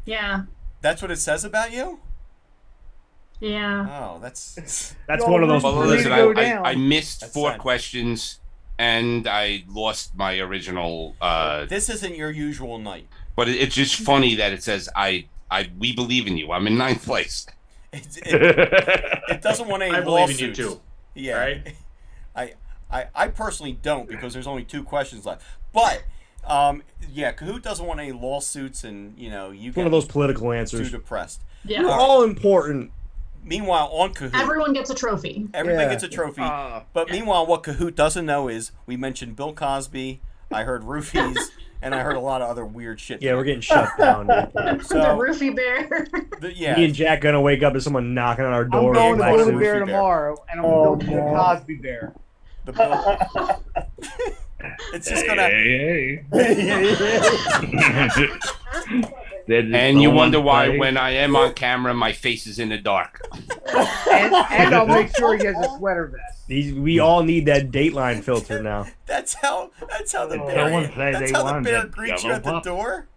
Yeah. That's what it says about you? Yeah. Oh, that's That's one of those. Well, For me to listen, go down. I missed That's 4 sad. questions, and I lost my original. this isn't your usual night. But it's just funny that it says we believe in you. I'm in 9th place. It doesn't want any I believe in lawsuits. you too. Yeah. Right? I personally don't because there's only 2 questions left. But yeah, Kahoot doesn't want any lawsuits, and you get One of those political too answers. depressed. Yeah. You're all important. Meanwhile, on Kahoot, Everyone gets a trophy. everybody Yeah. gets a trophy. But meanwhile, what Kahoot doesn't know is we mentioned Bill Cosby. I heard roofies, and I heard a lot of other weird shit. Yeah, we're getting shut down. The So Roofie Bear. yeah, Me and Jack gonna wake up to someone knocking on our I'm door. going to Black Build a Roofie Bear Bear. tomorrow, and I'm Oh, going to the no. Cosby Bear. the Bill. It's just gonna. And you wonder why when I am on camera, my face is in the dark. And I'll make sure he has a sweater vest. We all need that Dateline filter now. That's how the Oh, bear. someone say That's they how the wanted bear a greets you yellow at the pup. door,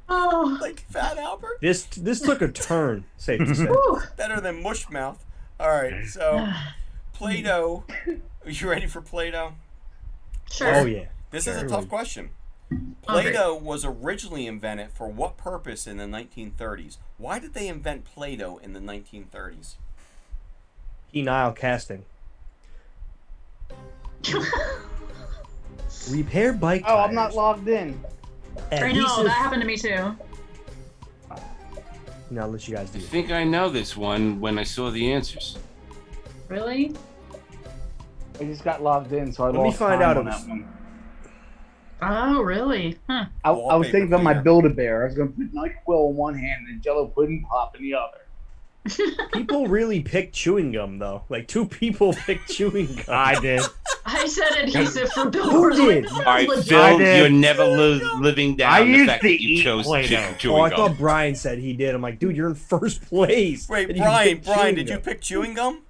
Oh. like Fat Albert. This took a turn. Safe to say. Whew. Better than Mushmouth. All right, so Play-Doh. Are you ready for Play-Doh? Sure. Oh yeah. This is a Sure. tough question. Play-Doh was originally invented for what purpose in the 1930s? Why did they invent Play-Doh in the 1930s? Penile casting. Repair bike Oh, tires. I'm not logged in. I know, Adhesive- that happened to me too. Now let you guys do I it. think I know this one when I saw the answers. Really? I just got logged in, so I Let me lost find time out on if that one. Oh, really? Huh. I was Wallpaper thinking about my cleaner. Build-A-Bear. I was going to put NyQuil in one hand and Jello pudding pop in the other. People really pick chewing gum though. Like 2 people picked chewing gum. I did. I said adhesive for Bill. Who did? That All right, was legit. Phil, I did. you're never living I down the used fact to that you eat chose Play-Doh. chewing Oh, I gum. thought Brian said he did. I'm like, dude, you're in first place. Wait, And you Brian, picked chewing did you gum. pick chewing gum?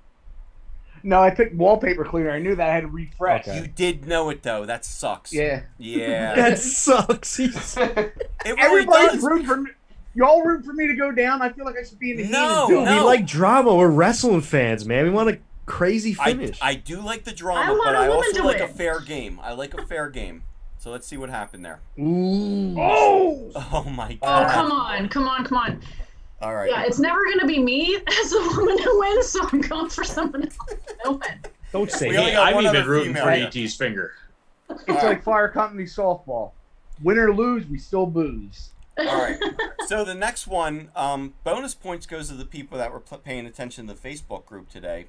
No, I picked wallpaper cleaner. I knew that I had to refresh. Okay. You did know it though. That sucks. Yeah. Yeah. That sucks. He's- It really Everybody's does. rooting for me. Y'all root for me to go down. I feel like I should be in the No, heat. Dude, no. we like drama. We're wrestling fans, man. We want a crazy finish. I do like the I drama, want but a I woman also to like a win. fair game. I like a fair game. So let's see what happened there. Ooh. Oh! Oh my Oh, god. come on, come on, come on. All right. Yeah, it's never gonna be me as a woman who wins, so I'm going for someone else to win. Don't say We only that. got I'm one even other rooting female for here. ET's finger. It's like Fire Company softball. Win or lose, we still booze. All right. So the next one, bonus points goes to the people that were paying attention to the Facebook group today.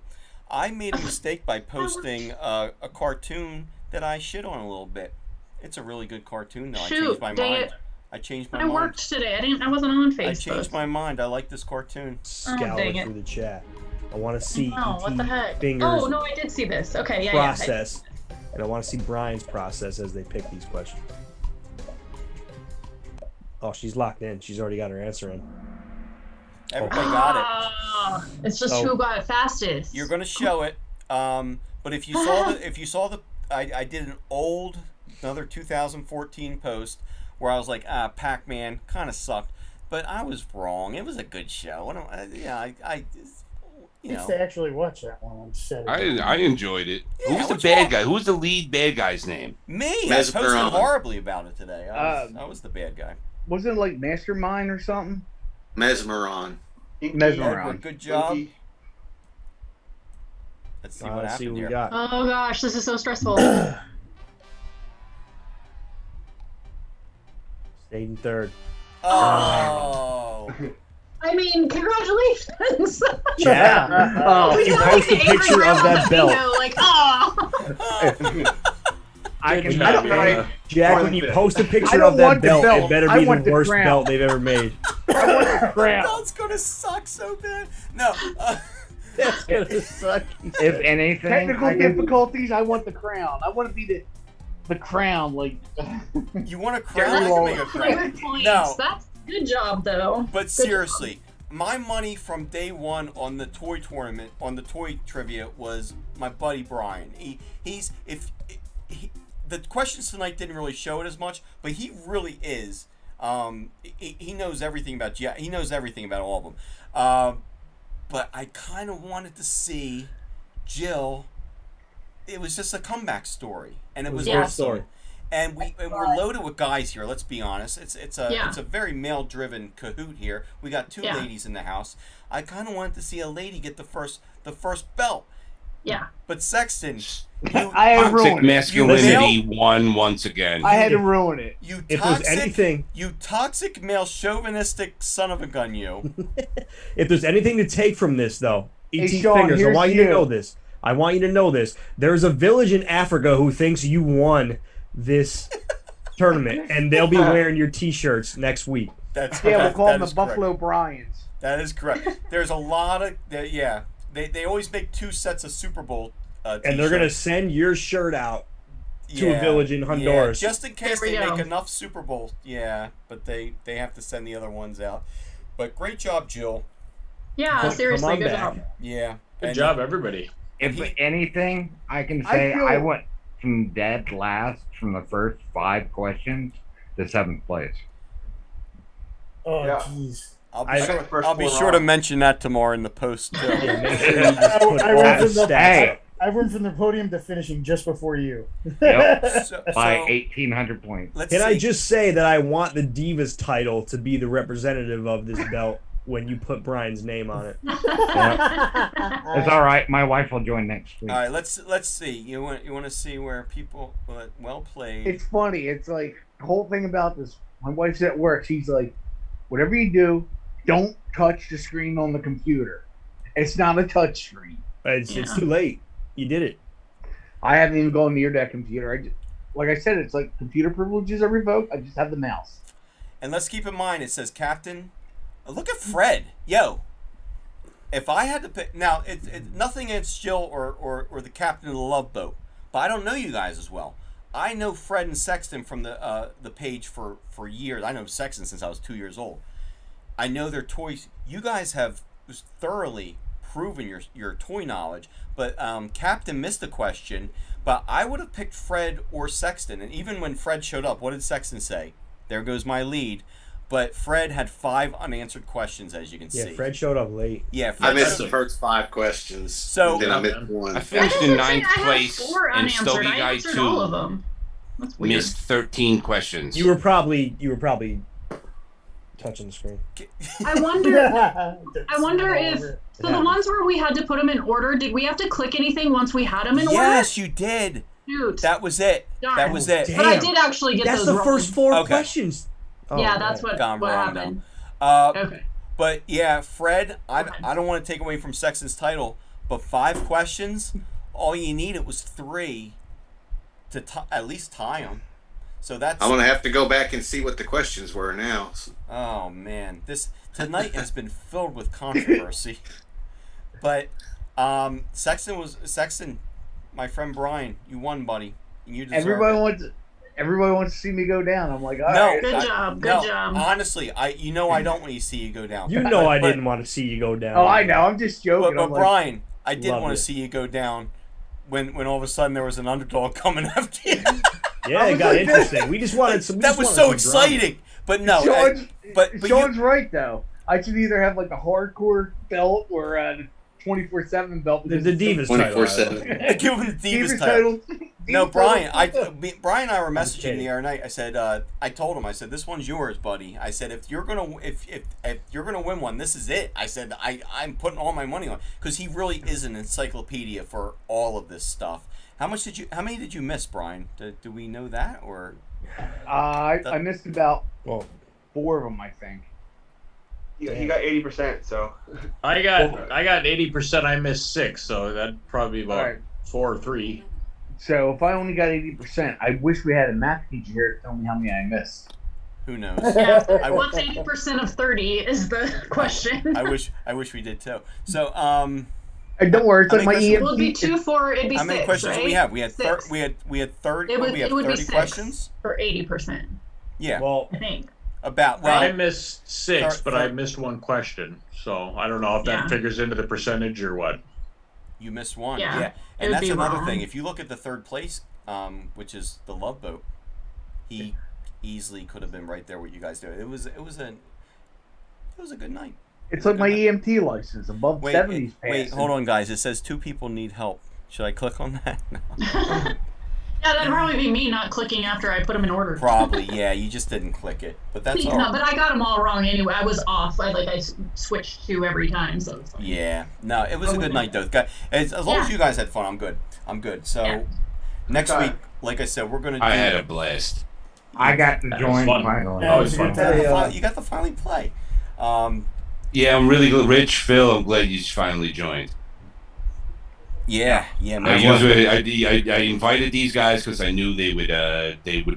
I made a mistake by posting a cartoon that I shit on a little bit. It's a really good cartoon, though. I Shoot, changed my dang mind. it. I changed my I mind. worked today. I wasn't on Facebook. I changed my mind. I like this cartoon. Scour dang it. through the chat. I want to see Oh, what the heck? fingers Oh, no, I did see this. Okay, yeah, process, and I want to see Brian's process as they pick these questions. Oh, she's locked in. She's already got her answer in. Everybody yeah. got it. Ah, it's just Oh. who got it fastest. You're gonna show it. But if you saw the, I did an old another 2014 post where I was like, Pac-Man kind of sucked, but I was wrong. It was a good show. I used to actually watch that one on Saturday. I enjoyed it. Yeah, Who's the what's bad wrong? guy? Who's the lead bad guy's name? Me. I Mesmeron. posted horribly about it today. I was the bad guy. Wasn't it like Mastermind or something? Mesmeron. Mesmeron. Edward, good job. Inky. Let's see what Let's happened see what we here. got. Oh gosh, this is so stressful. Stayed in third. Oh. I mean, congratulations. Jack, We you got post a like angry picture of grandma that belt. bingo, like, oh. I can. Good I job, don't Anna. know. Jack, when you post a I picture don't of that want the belt, belt. it better I be want the the worst crown. belt they've ever made. I want the crown. Belt's gonna suck so bad. No. That's gonna suck. If anything, Technical I can- difficulties. I want the crown. I want to be the crown. Like You want a crown? I Gary can make a crown. Favorite points. No. That's good job, though. But Good seriously, my money from day one on the toy tournament, on the toy trivia, was my buddy Brian. The questions tonight didn't really show it as much, but he really is. He knows everything about he knows everything about all of them. But I kind of wanted to see Jill. It was just a comeback story, and it was a great awesome. story. And we're loaded with guys here. Let's be honest. It's a very male driven cahoot here. We got two ladies in the house. I kind of wanted to see a lady get the first belt. Yeah. But Sexton, I had Toxic ruined it. masculinity won once again. I had to ruin it. you If there's toxic, anything, you toxic male chauvinistic son of a gun, you. if there's anything to take from this, though, ET Hey, Sean, Fingers, I here's want you to you. know this. I want you to know this. There's a village in Africa who thinks you won this tournament, and they'll be wearing your T-shirts next week. That's Yeah, we'll call that them the is correct. Buffalo Bryans. That is correct. There's a lot of They always make two sets of Super Bowl. And they're gonna t-shirts. send your shirt out to a village in Honduras. Yeah, just in case There we they go. make enough Super Bowls. Yeah, but they have to send the other ones out. But great job, Jill. Yeah, Come seriously, on good back. job. Yeah. Good And job, everybody. If anything, I can I say feel- I went from dead last from the first 5 questions to 7th place. Oh, Yeah. jeez. I'll be, I- sure, the first I'll be 4 sure to rounds. mention that tomorrow in the post too. Yeah, make sure you just put I all went the from the- stats. Hey, I went from the podium to finishing just before you. yep, So, by so 1,800 points. let's Can see. I just say that I want the Divas title to be the representative of this belt when you put Brian's name on it? It's all right. My wife will join next week. All right, let's see. You want to see where people well played. It's funny. It's like the whole thing about this. My wife's at work. She's like, whatever you do, don't touch the screen on the computer. It's not a touch screen. It's Yeah. too late. You did it. I haven't even gone near that computer. Like I said, it's like computer privileges are revoked. I just have the mouse. And let's keep in mind, it says Captain. Look at Fred. Yo. If I had to pick... Now, nothing against Jill or the captain of the Love Boat, but I don't know you guys as well. I know Fred and Sexton from the page for years. I know Sexton since I was 2 years old. I know their toys. You guys have thoroughly proven your toy knowledge, but Captain missed a question, but I would have picked Fred or Sexton. And even when Fred showed up, what did Sexton say? There goes my lead. But Fred had 5 unanswered questions, as you can Yeah, see. Fred showed up late. Yeah, Fred I missed showed- the first 5 questions. So- and then I missed one. I finished in That doesn't 9th say I have place, 4 and unanswered. Stogie I Guy answered all of 2 them. That's weird. missed 13 questions. You were probably touching the screen. I wonder if so the ones where we had to put them in order. Did we have to click anything once we had them in order? Yes, you did. Shoot. That was it. Darn. That was it. Damn. But I did actually get That's those the wrong. first 4 Okay. questions. Oh, Yeah, that's man. what Gone wrong, happened. Okay. But yeah, Fred, I don't want to take away from Sexton's title, but 5 questions, all you needed was 3 to at least tie them. So that's. I'm gonna have to go back and see what the questions were now. Oh man, this tonight has been filled with controversy. But Sexton, my friend Brian, you won, buddy. And you deserve it. Everybody wants to see me go down. I'm like, all No, right. Good job. Good no, job. honestly, I don't want to see you go down. You know I But- didn't want to see you go down. Oh, I know. I'm just joking. But I'm like, Brian, I did Love want it. to see you go down when all of a sudden there was an underdog coming after you. Yeah, it got interesting. We just wanted some. That was so exciting. But no, but Sean's right though. I should either have like a hardcore belt or a 24/7 belt. The Divas title. 24/7. Give him the Divas title. No, Brian. Brian and I were messaging the other night. I said, I told him, I said, this one's yours, buddy. I said, if you're gonna win one, this is it. I said, I'm putting all my money on, because he really is an encyclopedia for all of this stuff. How many did you miss, Brian? Do we know that, or? I missed about 4 of them, I think. You got 80%, so. I got 80%. I missed 6, so that'd probably be about 4 or 3. So if I only got 80%, I wish we had a math teacher here to tell me how many I missed. Who knows? Yeah, what's 80% of 30 is the question. I wish we did too. So don't worry, it's like my EMT. It would be 2 for it'd be 6. How many questions do we have? We had 30. We had 30. It would be 6 questions for 80%. Yeah. Well, I think. I missed 6, but I missed 1 question, so I don't know if that figures into the percentage or what. You missed 1. Yeah. And that's another thing. If you look at the 3rd place, which is the Love Boat, he easily could have been right there with you guys there. It was a good night. It's like my EMT license above 70s. Wait, hold on, guys. It says 2 people need help. Should I click on that? No. Yeah, that'd probably be me not clicking after I put them in order. Probably, yeah. You just didn't click it, but that's all. No, but I got them all wrong anyway. I was off. I switched to every time, so. It's fine. Yeah, no, it was a good night though. As long as you guys had fun, I'm good. So next week, like I said, we're gonna. I had a blast. I got to join finally. Yeah, it was fun. You got to finally play. Yeah, I'm really glad. Rich, Phil, I'm glad you finally joined. Yeah, man. I invited these guys because I knew they would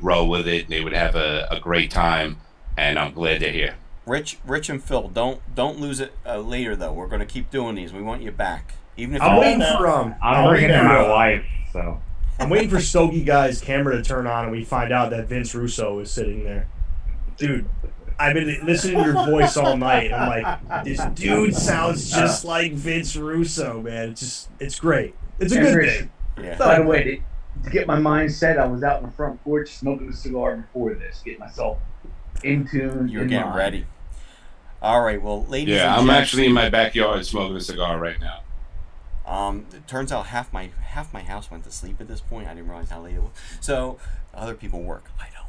roll with it. They would have a great time, and I'm glad they're here. Rich, and Phil, don't lose it later though. We're gonna keep doing these. We want you back, even if I'm waiting for I'm bringing in my wife, so I'm waiting for Stogie Guy's camera to turn on and we find out that Vince Russo is sitting there. Dude, I've been listening to your voice all night. I'm like, this dude sounds just like Vince Russo, man. It's great. It's a good thing. Yeah. By the way, to get my mindset, I was out in the front porch smoking a cigar before this, getting myself in tune. You're getting ready. All right, well, ladies and I'm gents, actually in my backyard smoking a cigar right now. It turns out half my house went to sleep at this point. I didn't realize how late it was. So other people work. I don't.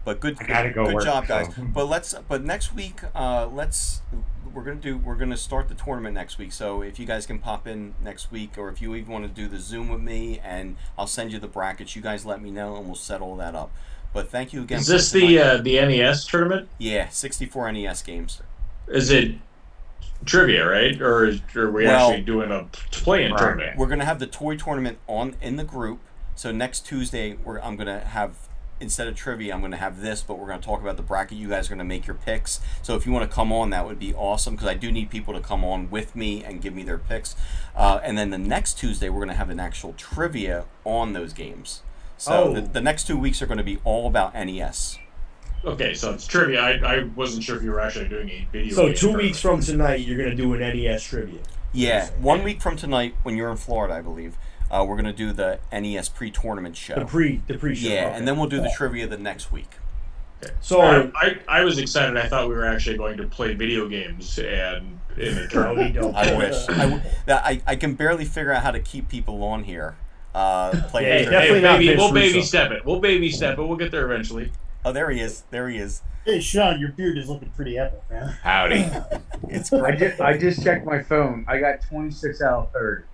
But good work, job, guys. So. But next week, we're gonna start the tournament next week. So if you guys can pop in next week, or if you even want to do the Zoom with me, and I'll send you the brackets. You guys let me know, and we'll set all that up. But thank you again. Is this the NES tournament? Yeah, 64 NES games. Is it trivia, right? Or are we actually doing a play-in tournament? We're gonna have the toy tournament in the group. So next Tuesday, I'm gonna have. Instead of trivia, I'm going to have this, but we're going to talk about the bracket. You guys are going to make your picks. So if you want to come on, that would be awesome, because I do need people to come on with me and give me their picks. And then the next Tuesday, we're going to have an actual trivia on those games. So the next 2 weeks are going to be all about NES. Okay, so it's trivia. I wasn't sure if you were actually doing a video. So 2 weeks from tonight, you're going to do an NES trivia. Yeah, 1 week from tonight, when you're in Florida, I believe. We're gonna do the NES pre-tournament show. The pre-show. Yeah, okay. And then we'll do the trivia the next week. Okay. So I was excited. I thought we were actually going to play video games and in a tournament. I wish. I can barely figure out how to keep people on here. We'll baby step it. We'll get there eventually. Oh, there he is. Hey, Sean, your beard is looking pretty epic, man. Howdy. It's great. I just checked my phone. I got 26 out of 30.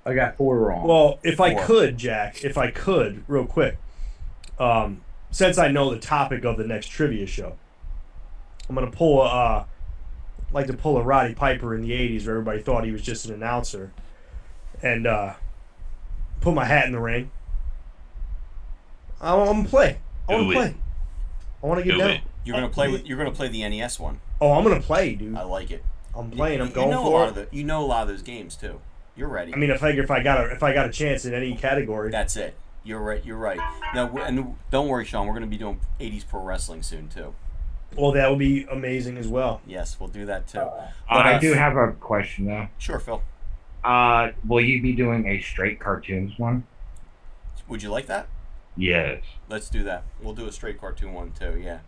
I got 4 wrong. Well, if I could, Jack, real quick, since I know the topic of the next trivia show, I'm gonna pull a Roddy Piper in the 80s, where everybody thought he was just an announcer, and put my hat in the ring. I'm gonna play. I want to get down. You're gonna play the NES one. Oh, I'm gonna play, dude. I like it. I'm playing. I'm going for it. You know a lot of those games too. You're ready. I mean, if I got a chance in any category, that's it. You're right. Now, and don't worry, Sean. We're going to be doing 80s pro wrestling soon too. Well, that would be amazing as well. Yes, we'll do that too. I do have a question though. Sure, Phil. Will you be doing a straight cartoons one? Would you like that? Yes. Let's do that. We'll do a straight cartoon one too. Yeah.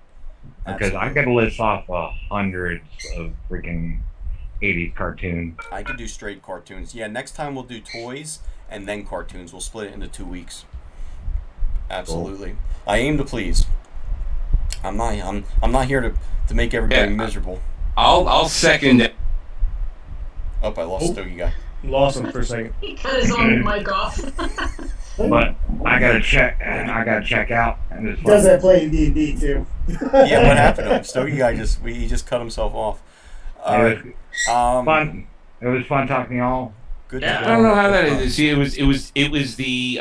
Because I could list off hundreds of freaking 80s cartoons. I could do straight cartoons. Yeah, next time we'll do toys and then cartoons. We'll split it into 2 weeks. Absolutely. Cool. I aim to please. I'm not here to make everybody miserable. I'll second it. Oh, I lost Stogie guy. Lost him for a second. He cut his own mic off. But I gotta check out. And he does that play in D&D too. Yeah, what happened to him? Stogie guy he just cut himself off. Fun. It was fun talking to y'all. Good. Yeah, I don't know how that is. See, it was the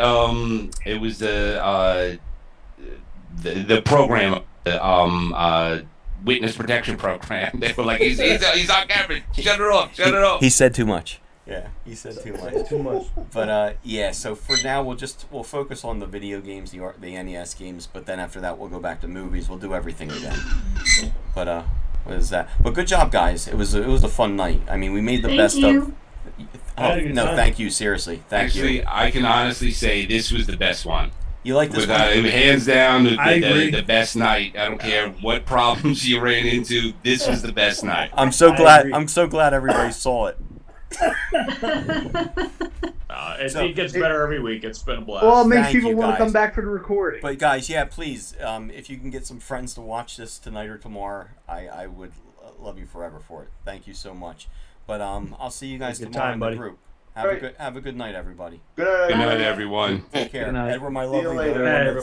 program, the witness protection program. They were like, he's on camera. Shut it off. He said too much. Yeah, he said too much. Too much. But yeah, so for now we'll focus on the video games, the NES games. But then after that we'll go back to movies. We'll do everything again. But what is that? But good job, guys. It was a fun night. I mean, we made the best of. Oh, no, thank you. Seriously, thank you. Actually, I can honestly say this was the best one. You like this one? Hands down, the best night. I don't care what problems you ran into. This was the best night. I'm so glad everybody saw it. It gets better every week. It's been a blast. Well, it makes people want to come back for the recording. But guys, yeah, please, if you can get some friends to watch this tonight or tomorrow, I would love you forever for it. Thank you so much. But I'll see you guys tomorrow in the group. Have a good night, everybody. Good night, everyone. Take care. Good night. Edward, my See you lovely later. brother.